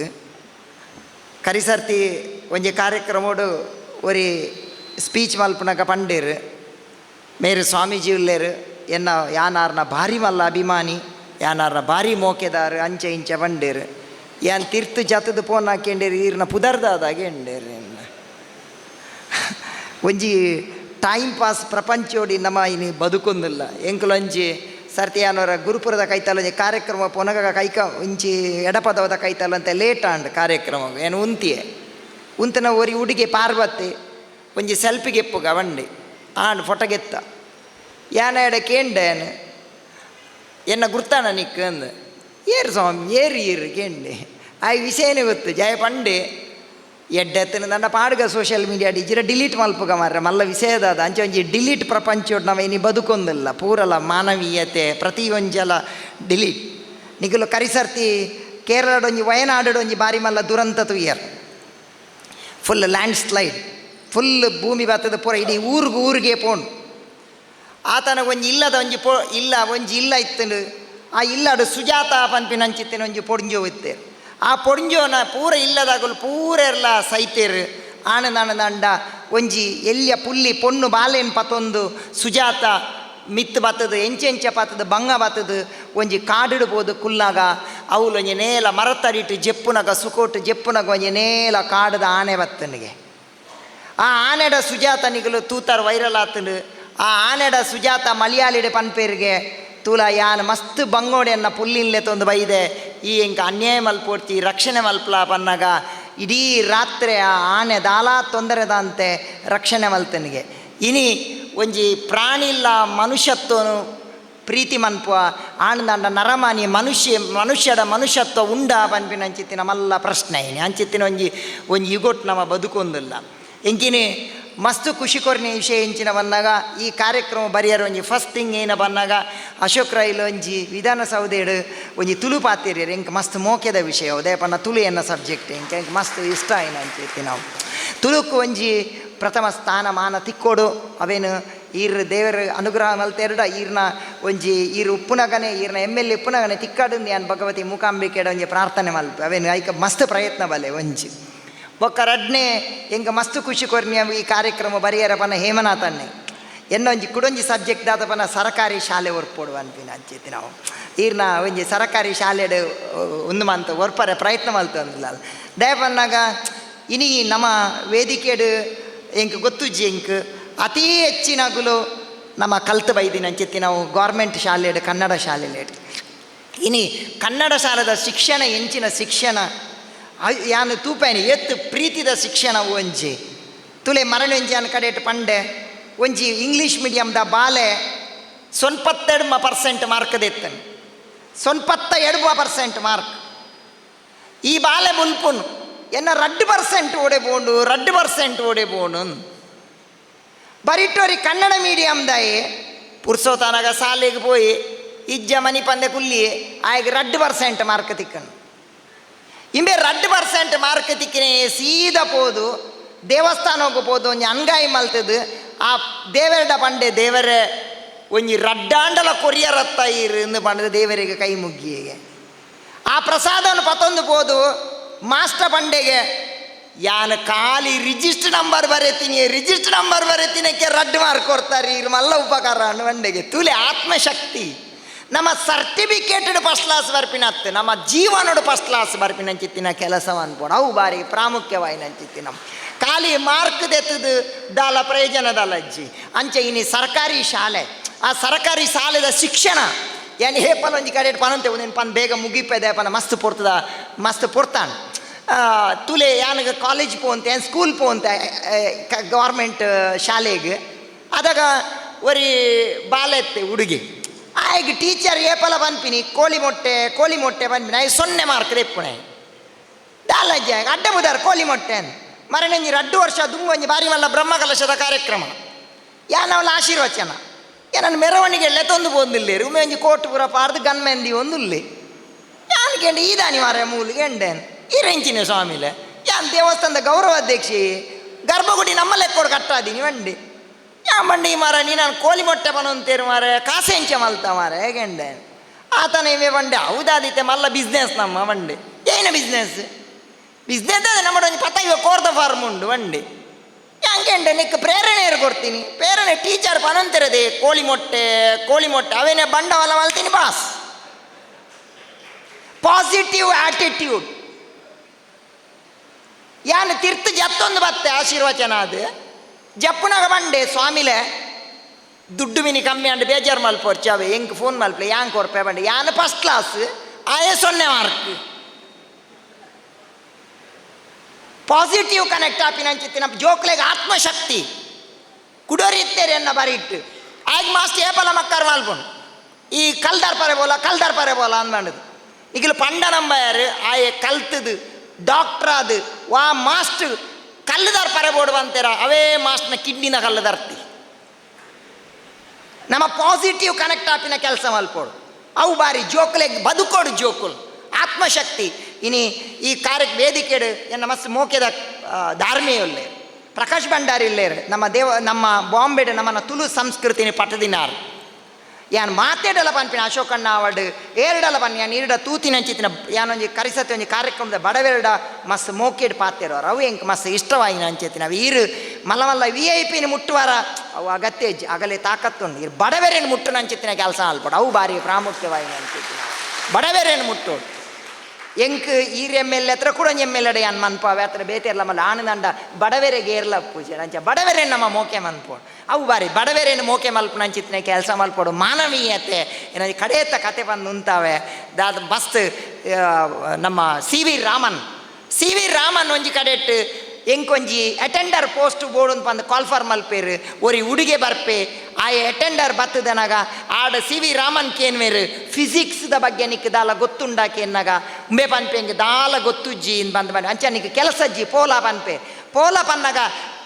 ಕರಿಸರ್ತಿ ಒಂಜಿ ಕಾರ್ಯಕ್ರಮೋಡು ಒರಿ ಸ್ಪೀಚ್ ಮಲ್ಪುನಗ ಪಂಡೇರು ಮೇರು ಸ್ವಾಮೀಜಿ ಉಲ್ಲೇರು ಎನ್ನ ಯಾನಾರ್ನ ಭಾರಿ ಮಲ್ಲ ಅಭಿಮಾನಿ ಯಾನಾರ್ನ ಭಾರಿ ಮೋಕೆದಾರು ಅಂಚೆ ಇಂಚೆ ಬಂಡೇರು ಯಾನ್ ತಿರ್ತು ಜತದು ಫೋನ್ ಹಾಕ್ಯಂಡೇರು ಈರ್ನ ಪುದರ್ದಾದಾಗೆ ಎಂಡೇರು ಒಂಜಿ ಟೈಮ್ ಪಾಸ್ ಪ್ರಪಂಚೋಡಿ ನಮ್ಮ ಇನಿ ಬದುಕೊಂದಿಲ್ಲ ಎಂಕುಲೊಂಜಿ ಸರ್ತಿ ಯಾನವರ ಗುರುಪುರದ ಕೈತಲ್ಲ ಒಂಜಿ ಕಾರ್ಯಕ್ರಮ ಪೊನಗ ಕೈಕ ಒಂಜಿ ಎಡಪದವದ ಕೈತಲ್ಲ ಅಂತ ಲೇಟ್ ಆಂಡ್ ಕಾರ್ಯಕ್ರಮ ಏನು ಉಂತಿಯೇ ಉಂತನ ಒರಿ ಹುಡುಗಿ ಪಾರ್ವತಿ ಒಂಜಿ ಸೆಲ್ಫಿಗೆ ಎಪ್ಪುಗ ಬಂಡಿ ಆಂಡ್ ಫೋಟೋಗೆತ್ತ ಯಾನ ಎಡ ಕೇಂಡೇನು ಎನ್ನ ಗುರ್ತಾನ ನಿಕ್ಕ ಅಂದು ಏರು ಸ್ವಾಮಿ ಏರು ಕೇಂಡೆ ಆ ವಿಷಯನೇ ಗೊತ್ತು ಜಯ ಪಂಡೆ ಎಡ್ಡೆತ್ತನ ನನ್ನ ಪಾಡ್ಗ ಸೋಷಿಯಲ್ ಮೀಡಿಯಾ ಇಜ್ಜಿರ ಡಿಲೀಟ್ ಮಲ್ಪುಗ ಮಾರ್ರೆ ಮಲ್ಲ ವಿಷಯದಾದ ಅಂಚೆ ಒಂಜಿ ಡಿಲೀಟ್ ಪ್ರಪಂಚೋಡು ನಾವು ಇನಿ ಬದುಕೊಂದಿಲ್ಲ ಪೂರಲ ಮಾನವೀಯತೆ ಪ್ರತಿ ಒಂಜಲ ಡಿಲೀಟ್ ನಿಗಲು ಕರಿಸರ್ತಿ ಕೇರಳದ ಒಂಜಿ ವಯನಾಡು ಒಂಜಿ ಬಾರಿ ಮಲ್ಲ ದುರಂತ ತುಯ್ಯರ್ ಫುಲ್ ಲ್ಯಾಂಡ್ ಸ್ಲೈಡ್ ಫುಲ್ ಭೂಮಿ ಬತ್ತದ ಪೂರ ಇಡೀ ಊರಿಗೆ ಪೋಣು ಆತನ ಒಂಜಿ ಇಲ್ಲದ ಒಂಜಿ ಒಂಜಿ ಇಲ್ಲ ಇತ್ತಂಡು ಆ ಇಲ್ಲಾಡು ಸುಜಾತ ಪನ್ಪಿನ ಅಂಚಿತ್ತಿನ ಒಂಜಿ ಪೊಡ್ಂಜೋ ಇತ್ತೆ ಆ ಪೊಡ್ಂಜೋನ ಪೂರ ಇಲ್ಲದಾಗಲು ಪೂರ ಎಲ್ಲ ಸೈತೇರು ಆನಂದ ಒಂಜಿ ಎಲ್ಲಿಯ ಪುಲ್ಲಿ ಪೊಣ್ಣು ಬಾಲೇನು ಪತ್ತೊಂದು ಸುಜಾತ ಮಿತ್ತು ಬತ್ತದು ಎಂಚೆ ಪಾತದು ಬಂಗ ಬತ್ತದು ಒಂಜಿ ಕಾಡಿಡ್ಬೋದು ಕುಲ್ಲಾಗ ಅವಳು ಒಂಜಿ ನೇಲ ಮರತಡಿಟ್ಟು ಜೆಪ್ಪುನಗ ಸುಕೋಟು ಜೆಪ್ಪುನಗ ಒಂಜಿ ನೇಲ ಕಾಡದ ಆನೆ ಬತ್ತನಿಗೆ ಆ ಆನೆಡ ಸುಜಾತ ನಿಗಲು ತೂತಾರ್ ವೈರಲ್ ಆತಂಡು ಆ ಆನೆಡ ಸುಜಾತ ಮಲಯಾಳಿಡೆ ಪನ್ಪೇರಿಗೆ ತೂಲ ಯಾನ್ ಮಸ್ತ್ ಬಂಗೋಡೆಯನ್ನ ಪುಲ್ಲಿನ್ಲೆ ತೊಂದು ಬೈದೆ ಈ ಇಂಕ ಅನ್ಯಾಯ ಮಲ್ಪೋಡ್ತಿ ರಕ್ಷಣೆ ಮಲ್ಪಲ ಪನ್ನಾಗ ಇಡೀ ರಾತ್ರಿ ಆ ಆನೆ ದಾಲಾ ತೊಂದರೆದಂತೆ ರಕ್ಷಣೆ ಮಲ್ತನಿಗೆ ಇನಿ ಒಂಜಿ ಪ್ರಾಣಿ ಇಲ್ಲ ಮನುಷ್ಯತ್ವನು ಪ್ರೀತಿ ಮನ್ಪುವ ಆನಂದ ನರಮಾನಿ ಮನುಷ್ಯದ ಮನುಷ್ಯತ್ವ ಉಂಡ ಪನ್ಪಿನ ಅಂಚಿತ್ತಿನ ಮಲ್ಲ ಪ್ರಶ್ನೆ ಇನಿ ಅಂಚಿತ್ತಿನ ಒಂಜಿ ಯುಗೊಟ್ಟು ನಮ್ಮ ಬದುಕೊಂದಿಲ್ಲ ಎಂಕಿನಿ ಮಸ್ತ್ ಖುಷಿ ಕೊರ್ನೆ ವಿಷಯ ಎಂಚಿನ ಬಂದಾಗ ಈ ಕಾರ್ಯಕ್ರಮ ಬರಿಯರು ಒಂಜಿ ಫಸ್ಟ್ ಥಿಂಗ್ ಏನ ಬಂದಾಗ ಅಶೋಕ್ ರೈಲ್ ಒಂಜಿ ವಿಧಾನಸೌಧೆಡು ಒಂಜಿ ತುಳು ಪಾತಿರ್ಯರು ಎಂಕ್ ಮಸ್ತ್ ಮೋಕೆದ ವಿಷಯ ಉದಯ ಪನ್ನ ತುಳು ಎನ್ನ ಸಬ್ಜೆಕ್ಟ್ ಎಂಕ್ ಮಸ್ತ್ ಇಷ್ಟ ಆಯ್ನ ಅಂಚೈತಿ ನಾವು ತುಳುಕು ಒಂಜಿ ಪ್ರಥಮ ಸ್ಥಾನಮಾನ ತಿಕ್ಕೋಡು ಅವೇನು ಈರ್ ದೇವರ ಅನುಗ್ರಹ ಮಲ್ತೆರಡ ಈರ್ನ ಒಂಜಿ ಈರು ಉಪ್ಪುನಗನೆ ಈರ್ನ MLA ಉಪ್ಪುನಗನೆ ತಿಕ್ಕಾಡು ಯಾನ್ ಭಗವತಿ ಮೂಕಾಂಬಿಕೆಡ ಒಂಜಿ ಪ್ರಾರ್ಥನೆ ಮಲ್ಪ ಅವೇನು ಐಕ ಮಸ್ತ್ ಪ್ರಯತ್ನ ಬಲೆ ಒಂಜಿ ಬೊಕ್ಕ ರಡ್ನೆ ಎಂಗ ಮಸ್ತ್ ಖುಷಿ ಕೊರ್ನಿ ಈ ಕಾರ್ಯಕ್ರಮ ಬರಿಯರ ಪನ ಹೇಮನಾಥನ್ನೇ ಎನ್ನೊಂಜಿ ಕುಡೊಂಜಿ ಸಬ್ಜೆಕ್ಟ್ ಆದ ಪನ ಸರಕಾರಿ ಶಾಲೆ ಒರ್ಪೋಡು ಅನ್ಪಿನ ಅಂಚೆತಿ ನಾವು ಈರ್ನ ಒಂಜಿ ಸರಕಾರಿ ಶಾಲೆಡ್ ಒಂದು ಮಂತ್ ಒರ್ಪರೆ ಪ್ರಯತ್ನ ಮಲ್ತು ಅಂದಿಲ್ಲ ದಯಪನ್ನಾಗ ಇನಿ ನಮ್ಮ ವೇದಿಕೆಡ್ ಎಂಕ್ ಗೊತ್ತುಜ್ಜಿ ಎಂಕ್ ಅತೀ ಹೆಚ್ಚಿನಗುಲು ನಮ್ಮ ಕಲ್ತು ಬೈದಿನ ಅಂಚೆತಿ ನಾವು ಗೌರ್ಮೆಂಟ್ ಶಾಲೆಡ್ ಕನ್ನಡ ಶಾಲೆಲೇಡ್ ಇನಿ ಕನ್ನಡ ಶಾಲೆದ ಶಿಕ್ಷಣ ಎಂಚಿನ ಶಿಕ್ಷಣ ಯಾನು ತೂಪೇನಿ ಎತ್ತು ಪ್ರೀತಿದ ಶಿಕ್ಷಣ ಒಂಜಿ ತುಲೆ ಮರಳೊಂಜಿ ಅನ್ನ ಕಡೆ ಪಂಡೆ ಒಂಜಿ ಇಂಗ್ಲೀಷ್ ಮೀಡಿಯಮ್ದ ಬಾಲೆ 92% ಮಾರ್ಕ್ ದೆತ್ತನು 92% ಮಾರ್ಕ್ ಈ ಬಾಲೆ ಬುಲ್ಪುನು ಎನ್ನ 2% ಓಡೆ ಬೋಂಡು 2% ಓಡೆ ಬೋನು ಬರಿಟ್ಟೋರಿ ಕನ್ನಡ ಮೀಡಿಯಮ್ದಾಯೆ ಪುರ್ಸೋತನಾಗ ಶಾಲೆಗೆ ಪೋಯಿ ಇಜ್ಜ ಮನಿ ಪಂದೆ ಕುಲ್ಲಿ ಆಯ್ಗೆ 2% ಮಾರ್ಕ್ ತಿಕ್ಕನು ಇಂಬೆ 2% ಮಾರ್ಕ್ ತಿಕ್ಕಿನೇ ಸೀದಾ ಪೋದು ದೇವಸ್ಥಾನಕ್ಕೆ ಪೋದು ಒಂಜಿ ಅಂಗಾಯಿ ಮಲ್ತದು ಆ ದೇವರಡ ಪಂಡೆ ದೇವರೇ ಒಂಜಿ ರಡ್ಡಾಂಡಲ ಕೊರಿಯರತ್ತ ಇರು ಪಂಡದ ದೇವರಿಗೆ ಕೈ ಮುಗ್ಗಿಗೆ ಆ ಪ್ರಸಾದವನ್ನು ಪತ್ತೊಂದು ಪೋದು ಮಾಸ್ಟರ್ ಪಂಡೆಗೆ ಯಾನು ಖಾಲಿ ರಿಜಿಸ್ಟರ್ ನಂಬರ್ ಬರೆತೀನಕ್ಕೆ ರಡ್ಡು ಮಾರ್ಕ್ ಕೊಡ್ತಾರೆ ಇರು ಮಲ್ಲ ಉಪಕಾರ ಅನ್ನು ಪಂಡೆಗೆ ತುಲೆ ಆತ್ಮಶಕ್ತಿ ನಮ್ಮ ಸರ್ಟಿಫಿಕೇಟೆಡ್ ಫಸ್ಟ್ ಕ್ಲಾಸ್ ಬರ್ಪಿನತ್ತು ನಮ್ಮ ಜೀವನೋಡು ಫಸ್ಟ್ ಕ್ಲಾಸ್ ಬರ್ಪಿನಂಚಿತ್ತಿನ ಕೆಲಸ ಅನ್ಬೋದು ಅವು ಬಾರಿ ಪ್ರಾಮುಖ್ಯವಾಯಿನಂಚಿತ್ತಿ ನಮ್ಮ ಖಾಲಿ ಮಾರ್ಕ್ ದೆತ್ತದು ದಾಲ ಪ್ರಯೋಜನದಲ್ಲ ಅಜ್ಜಿ ಅಂಚೆ ಇನಿ ಸರ್ಕಾರಿ ಶಾಲೆ ಆ ಸರ್ಕಾರಿ ಶಾಲೆದ ಶಿಕ್ಷಣ ಏನು ಹೇಪಲ ಒಂಜಿ ಕಡೆ ಪನಂತೆ ಒಂದೇನು ಪನ್ ಬೇಗ ಮುಗಿಪದೆ ಪನ ಮಸ್ತ್ ಪೊರ್ತಾನ ತುಲೆ ಯಾನಗ ಕಾಲೇಜ್ ಪೋಂತೆ ಏನು ಸ್ಕೂಲ್ ಪೋಂತೆ ಗೌರ್ಮೆಂಟ್ ಶಾಲೆಗೆ ಅದಾಗ ಒರಿ ಬಾಲೆತ್ತೆ ಹುಡುಗಿ ಆಯ್ಗೆ ಟೀಚರ್ ಏಪಲ ಪನ್ಪಿನಿ ಕೋಳಿ ಮೊಟ್ಟೆ ಪನ್ಪಿನಿ ಆಯ್ 0 ಮಾರ್ಕ್ ತೆಪ್ಪುಣೆ ದಾಲಜ್ಜಿ ಆಯ್ಗೆ ಅಡ್ಡ ಬುದಾರ ಕೋಳಿ ಮೊಟ್ಟೆ ಅಂತ ಮರಣಂಜಿ 2 ವರ್ಷ ದುಂಗೊಂಜಿ ಬಾರಿ ಮಲ್ಲ ಬ್ರಹ್ಮಕಲಶದ ಕಾರ್ಯಕ್ರಮ ಯಾನವಲ್ಲ ಆಶೀರ್ವಚನ ಏನನ್ನು ಮೆರವಣಿಗೆ ತಂದು ಬಂದಿಲ್ಲೇರು ಉಮೆ ಒಂಜಿ ಕೋಟು ಪೂರ ಪಾರ್ದು ಗನ್ಮೆಂದಿ ಒಂದುಲ್ಲಿ ಯಾನ್ಕೆಂಡು ಈದಾನಿ ಮಾರ ಮೂಲಿಗೆ ಎಂಡೇನು ಈ ರೆಂಚಿನ ಸ್ವಾಮಿಲೆ ಯಾನ್ ದೇವಸ್ಥಾನದ ಗೌರವ ಅಧ್ಯಕ್ಷಿ ಗರ್ಭಗುಡಿ ನಮ್ಮ ಲೆಕ್ಕೋಡು ಕಟ್ಟಾದೀನಿ ವಂಡಿ ಯಾ ಮಂಡಿ ಮಾರ ನೀ ನಾನು ಕೋಳಿ ಮೊಟ್ಟೆ ಪನೊಂತೇರು ಮಾರ ಕಾಸೆಂಚ ಮಲ್ತ ಮಾರ ಹೇಗೆಂಡೆ ಆತನ ಇವೇ ಬಂಡೆ ಹೌದಾದಿತ್ತೆ ಮಲ್ಲ ಬಿಸ್ನೆಸ್ ನಮ್ಮ ಬಂಡೆ ಏನು ಬಿಸ್ನೆಸ್ ಅದೇ ನಮ್ಮಡೊಂದು ಪತ ಇವ ಕೋರ್ದ ಫಾರ್ಮ್ ಉಂಡು ಬಂಡೆ ಹಂಗೆಂಡೆ ನಿಕ್ಕ ಪ್ರೇರಣೆ ಕೊಡ್ತೀನಿ ಪ್ರೇರಣೆ ಟೀಚರ್ ಪನಂತಿರದೆ ಕೋಳಿ ಮೊಟ್ಟೆ ಅವೇನೇ ಬಂಡವಾಳ ಮಲ್ತೀನಿ ಬಾಸ್ ಪಾಸಿಟಿವ್ ಆಟಿಟ್ಯೂಡ್ ಯಾನು ತಿರ್ತು ಜತ್ತೊಂದು ಬತ್ತೆ ಆಶೀರ್ವಚನ ಅದು ಜಪ್ಪುನಾಗ ಬಂಡೆ ಸ್ವಾಮಿಲೆ ದುಡ್ಡು ಮಿನಿ ಕಮ್ಮಿ ಅಂಡು ಬೇಜಾರು ಮಲ್ಪೋರ್ಚಾವೆ ಹೆಂಗೆ ಫೋನ್ ಮಲ್ಪಲೆ ಯಾಂಗೆ ಕೊರ್ಪೆ ಬಂಡೆ ಯಾನು ಫಸ್ಟ್ ಕ್ಲಾಸ್ ಆಯೇ 0 ಮಾರ್ಕ್ ಪಾಸಿಟಿವ್ ಕನೆಕ್ಟ್ ಆಪಿನಂಚಿತ್ತಿ ನಮ್ಮ ಜೋಕ್ಲೆಗೆ ಆತ್ಮಶಕ್ತಿ ಕುಡೋರಿತ್ತೇರಿ ಎನ್ನ ಬರಿಟ್ಟು ಆಗ ಮಾಸ್ಟ್ ಏಪಲ ಮಕ್ಕರ್ ಮಲ್ಪುಂಡು ಈ ಕಲ್ದಾರ್ ಪರೆ ಬೋಲ ಅಂದ್ಬಂಡದು ಈಗಲು ಪಂಡ ನಂಬಾರು ಆಯೆ ಕಲ್ತದು ಡಾಕ್ಟ್ರ್ ಅದು ವಾ ಮಾಸ್ಟ್ ಕಲ್ಲುದಾರ್ ಪರೆ ಬೋಡು ಅಂತೀರ ಅವೇ ಮಾಸ್ಟ್ನ ಕಿಡ್ನಿನ ಕಲ್ಲುದಾರ್ತಿ ನಮ್ಮ ಪಾಸಿಟಿವ್ ಕನೆಕ್ಟ್ ಆಪಿನ ಕೆಲಸ ಮಲ್ಪೋಡು ಅವು ಬಾರಿ ಜೋಕ್ಲೆಗೆ ಬದುಕೋಡು ಜೋಕುಲು ಆತ್ಮಶಕ್ತಿ ಇನಿ ಈ ಕಾರ್ಯಕ್ಕೆ ವೇದಿಕೆಡು ಎನ್ನ ಮಸ್ತ್ ಮೋಕೆದ ಧಾರ್ಮಿಯುಲ್ಲೇರು ಪ್ರಕಾಶ್ ಭಂಡಾರಿ ಇಲ್ಲೇರು ನಮ್ಮ ಬಾಂಬೆಡ್ ನಮ್ಮನ್ನ ತುಳು ಸಂಸ್ಕೃತಿನಿ ಪಟ್ಟದಿನಾರು ಯಾನ್ ಮಾತೇಡಲ ಪನ್ಪಿನ ಅಶೋಕಣ್ಣ ಅವಾರ್ಡ್ ಏರಡಲ ಪನ್ ಯಾನ್ ಇರಡ ತೂತಿನಂಚಿತ್ತಿನ ಯಾನೊಂಜಿ ಕರಿಸತ್ತೆ ಒಂಜಿ ಕಾರ್ಯಕ್ರಮದ ಬಡವೆರಡ ಮಸ್ತ್ ಮೋಕೆಡ್ ಪಾತೆರೋರು ಅವು ಎಂಕ್ ಮಸ್ತ್ ಇಷ್ಟವಾಯಿನ ಅಂಚೆತ್ತಿನ ಅವು ಈರು ಮಲ್ಲ VIP ಮುಟ್ಟುವಾರ ಅವು ಅಗತ್ಯ ಅಗಲೇ ತಾಕತ್ತುಂಡು ಇರು ಬಡವೆರೇನು ಮುಟ್ಟುನ ಅಂಚೆತ್ತಿನ ಕೆಲಸ ಅಲ್ಪಡು ಅವು ಬಾರಿ ಪ್ರಾಮುಖ್ಯವಾಯಿನ ಅಂಚೆತ್ತಿನ ಬಡವೆರೇನು ಮುಟ್ಟೋಡು ಎಂಕ್ ಈರ್ MLA ಹತ್ರ ಕೂಡ MLA ಯಾನ್ ಮನ್ಪಾವೆ ಹತ್ರ ಬೇತೆರ್ಲ ಮಲ್ಲ ಆನಂದ ಬಡವೆರೆಗೆ ಏರ್ಲ ಪೂಜೆ ಅಂಚ ಬಡವೆರೆ ನಮ್ಮ ಮೋಕೆ ಮನ್ಪೋಡು ಅವು ಬಾರಿ ಬಡವೆರೇನು ಮೋಕೆ ಮಲ್ಪು ನಂಚಿತ್ತಿನ ಕೆಲಸ ಮಲ್ಪೋಡು ಮಾನವೀಯತೆ ಏನಾದ್ರು ಕಡೆಯತ್ತ ಕತೆ ಬಂದು ಉಂತಾವೆ ದಾದ ಮಸ್ತ್ ನಮ್ಮ ಸಿ ವಿ ರಾಮನ್ ಒಂಜಿ ಕಡೆಟ್ ಎಂಕೊಂಜಿ ಅಟೆಂಡರ್ ಪೋಸ್ಟ್ ಬೋರ್ಡ್ ಪಂದು ಕಾಲ್ಫಾರ್ ಮಲ್ಪೇರು ಒರಿ ಉಡುಗೆ ಬರ್ಪೆ ಆ ಅಟೆಂಡರ್ ಬತ್ತದನಾಗ ಆಡ ಸಿ ವಿ ರಾಮನ್ ಕೇನ್ವೇರು ಫಿಸಿಕ್ಸ್ದ ಬಗ್ಗೆ ನಿಕ್ ದಾಲ ಗೊತ್ತುಂಡಾಕೆ ಎನ್ನಾಗ ಉಂಬೆ ಪನ್ಪೆಂಗೆ ದಾಲ ಗೊತ್ತುಜ್ಜಿ ಬಂದು ಅಂಚ ನಿಕ್ ಕೆಲಸಜ್ಜಿ ಪೋಲ ಪನ್ನಾಗ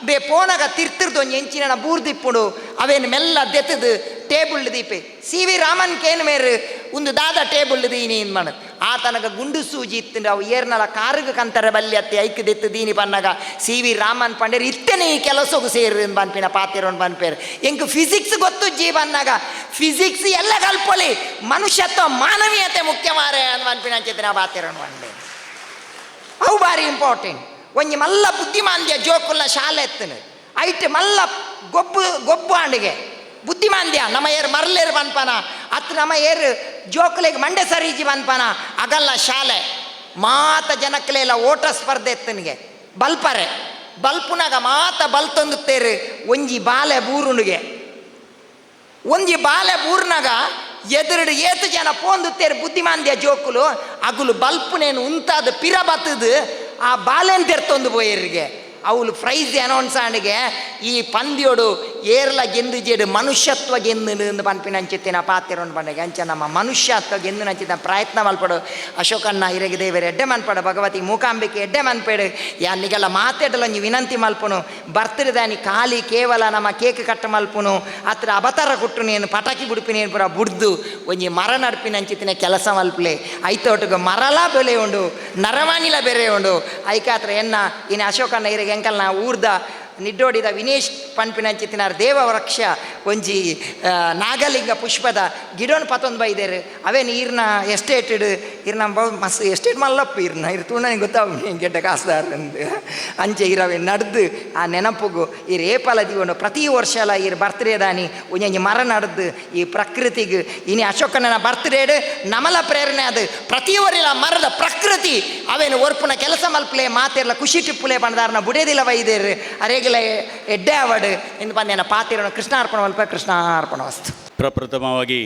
ಬೇ ಪೋನಾಗ ತಿರ್ತಿರ್ದು ಒಂಜಿ ಎಂಚಿನ ಬೂರ್ದಿಪ್ಪುಡು ಅವೇನು ಮೆಲ್ಲ ದೆತ್ತದು ಟೇಬಲ್ ದೀಪೆ ಸಿ ವಿ ರಾಮನ್ ಕೇನ್ವೇರು ಒಂದು ದಾದ ಟೇಬಲ್ ದೀನಿ ಏನು ಮಾಡೋದು ಆ ತನಕ ಗುಂಡು ಸೂಜಿ ಇತ್ತು ಅವು ಏರ್ನಲ್ಲ ಕಾರ್ಗೆ ಕಂತರ ಬಲ್ಲಿ ಅತ್ತಿ ಐಕ್ಯದಿತ್ತು ದೀನಿ ಬನ್ನಾಗ CV ರಾಮನ್ ಪಂಡೇರು ಇತ್ತೇನೆ ಈ ಕೆಲಸಗೂ ಸೇರಿ ಬನ್ಪಿನ ಪಾತಿರೋನ್ ಬನ್ಪೇರು ಎಂಕ್ ಫಿಸಿಕ್ಸ್ ಗೊತ್ತು ಜೀ ಬನ್ನಾಗ ಫಿಸಿಕ್ಸ್ ಎಲ್ಲ ಕಲ್ಪೊಲಿ ಮನುಷ್ಯತ್ವ ಮಾನವೀಯತೆ ಮುಖ್ಯ ಮಾರೆ ಅಂತ ಬನ್ಪಿನ ಅಂಚಿತ್ತಿನ ಪಾತಿರೋನ್ ಬಂಡೆ ಅವು ಬಾರಿ ಇಂಪಾರ್ಟೆಂಟ್ ಒಂಜಿ ಮಲ್ಲ ಬುದ್ಧಿಮಾಂದ್ಯ ಜೋಕುಲ್ಲ ಶಾಲೆ ಎತ್ತನು ಐಟ್ ಮಲ್ಲ ಗೊಬ್ಬು ಅಂಡಿಗೆ ಬುದ್ಧಿಮಾಂದ್ಯ ನಮ್ಮ ಏರು ಮರಲೇರು ಬನ್ಪನ ಅತ್ತು ನಮ್ಮ ಏರು ಜೋಕುಲೆಗೆ ಮಂಡೆ ಸರೀಜಿ ಬನ್ಪನ ಅಗಲ್ಲ ಶಾಲೆ ಮಾತ ಜನಕ್ಕಲೆಲ್ಲ ಓಟ ಸ್ಪರ್ಧೆ ಎತ್ತನಿಗೆ ಬಲ್ಪರೆ ಬಲ್ಪುನಾಗ ಮಾತ ಬಲ್ತೊಂದುತ್ತೇರು ಒಂಜಿ ಬಾಲೆ ಬೂರುಣಿಗೆ ಒಂಜಿ ಬಾಲೆ ಬೂರ್ನಾಗ ಎದುರುಡು ಏತು ಜನ ಪೋಂದುತ್ತೇರು ಬುದ್ಧಿಮಾಂದ್ಯ ಜೋಕುಲು ಅಗುಲು ಬಲ್ಪುನೇನು ಉಂತಾದ ಪಿರ ಬತ್ತದು ಆ ಬಾಲೆನ್ ತೆರ್ತೊಂದು ಪೋಯರಿಗೆ ಅವಳು ಪ್ರೈಸ್ ಅನೌನ್ಸ್ ಆಂಡಿಗೆ ಈ ಪಂದ್ಯೋಡು ಏರ್ಲ ಗೆಂದು ಜೇಡು ಮನುಷ್ಯತ್ವ ಗೆಂದು ಪನ್ಪಿನ ಅಂಚಿತ್ತಿನ ಪಾತಿರೋನ್ ಬಂಡೆಗೆ ಅಂಚ ನಮ್ಮ ಮನುಷ್ಯತ್ವ ಗೆಂದು ಅಂಚಿನ ಪ್ರಯತ್ನ ಮಲ್ಪಡು ಅಶೋಕಣ್ಣ ಇರಗೆ ದೇವರು ಎಡ್ಡೆ ಮನ್ಪಡು ಭಗವತಿ ಮೂಕಾಂಬಿಕೆ ಎಡ್ಡೆ ಮನ್ಪೇಡು ಯಾನಿಗೆಲ್ಲ ಮಾತಾಡಲ್ಲ ಒಂಜಿ ವಿನಂತಿ ಮಲ್ಪುನು ಬರ್ತಿರದಾನಿ ಖಾಲಿ ಕೇವಲ ನಮ್ಮ ಕೇಕ್ ಕಟ್ಟ ಮಲ್ಪುನು ಹತ್ರ ಅಬತರ ಕೊಟ್ಟು ನೀನು ಪಟಾಕಿ ಬುಡುಪಿನೇನು ಪುರ ಬುಡ್ದು ಒಂಜಿ ಮರ ನಡ್ಪಿನ ಅಂಚಿತ್ತಿನ ಕೆಲಸ ಮಲ್ಪಲೆ ಐತೋಟಗ ಮರಲ ಬೆಲೆ ಉಂಡು ನರವಾನಿಲ ಬೆರೆ ಉಂಡು ಐಕಾತ್ರ ಎನ್ನ ಇನ್ನು ಅಶೋಕಣ್ಣ ಇರಗೆ ಎಂಕಲ್ನ ಊರ್ದ ನಿಡ್ಡೋಡಿದ ವಿನೇಶ್ ಪನ್ಪಿನಂಚಿತ್ತಿನಾರ ದೇವವೃಕ್ಷ ಒಂಜಿ ನಾಗಲಿಂಗ ಪುಷ್ಪದ ಗಿಡೋನ್ ಪತ್ತೊಂದು ಬೈದೇರು ಅವೇ ನೀರ್ನ ಎಸ್ಟೇಟ್ ಇರ್ನ ಮಸ್ ಎಸ್ಟೇಟ್ ಮಲ್ಲಪ್ಪ ಇರ್ನ ಇರ್ತುಂಡ ಗೊತ್ತಾಗ ಗೆಡ್ಡ ಕಾಸ್ದಾರ ಅಂಚೆ ಇರವೆ ನಡ್ದು ಆ ನೆನಪುಗು ಈ ರೇಪಲ ದಿವನು ಪ್ರತಿ ವರ್ಷಲ ಇರ್ ಬರ್ತ್ಡೇ ದಾನಿ ಒಂಜಿ ಮರ ನಡ್ದು ಈ ಪ್ರಕೃತಿಗೆ ಇನಿ ಅಶೋಕನ ಬರ್ತ್ಡೇಡ್ ನಮಲ ಪ್ರೇರಣೆ ಅದು ಪ್ರತಿಯೊರಿಲ ಮರದ ಪ್ರಕೃತಿ ಅವೇನು ಒರ್ಪುನ ಕೆಲಸ ಮಲ್ಪಲೆ ಮಾತೆರ್ಲ ಖುಷಿ ಟಿಪ್ಪುಲೆ ಪಂಡದಾರನ ಬುಡೇದಿಲ್ಲ ಬೈದೇರು ಅರೆಗೆ ಎಡ್ಡೆ ಅವಡ್ ಎಂದು ಬಂದೇನ ಪಾತಿರೋಣ ಕೃಷ್ಣಾರ್ಪಣ ಮಲ್ಪ ಕೃಷ್ಣಾರ್ಪಣ ವಸ್ತು. ಪ್ರಪ್ರಥಮವಾಗಿ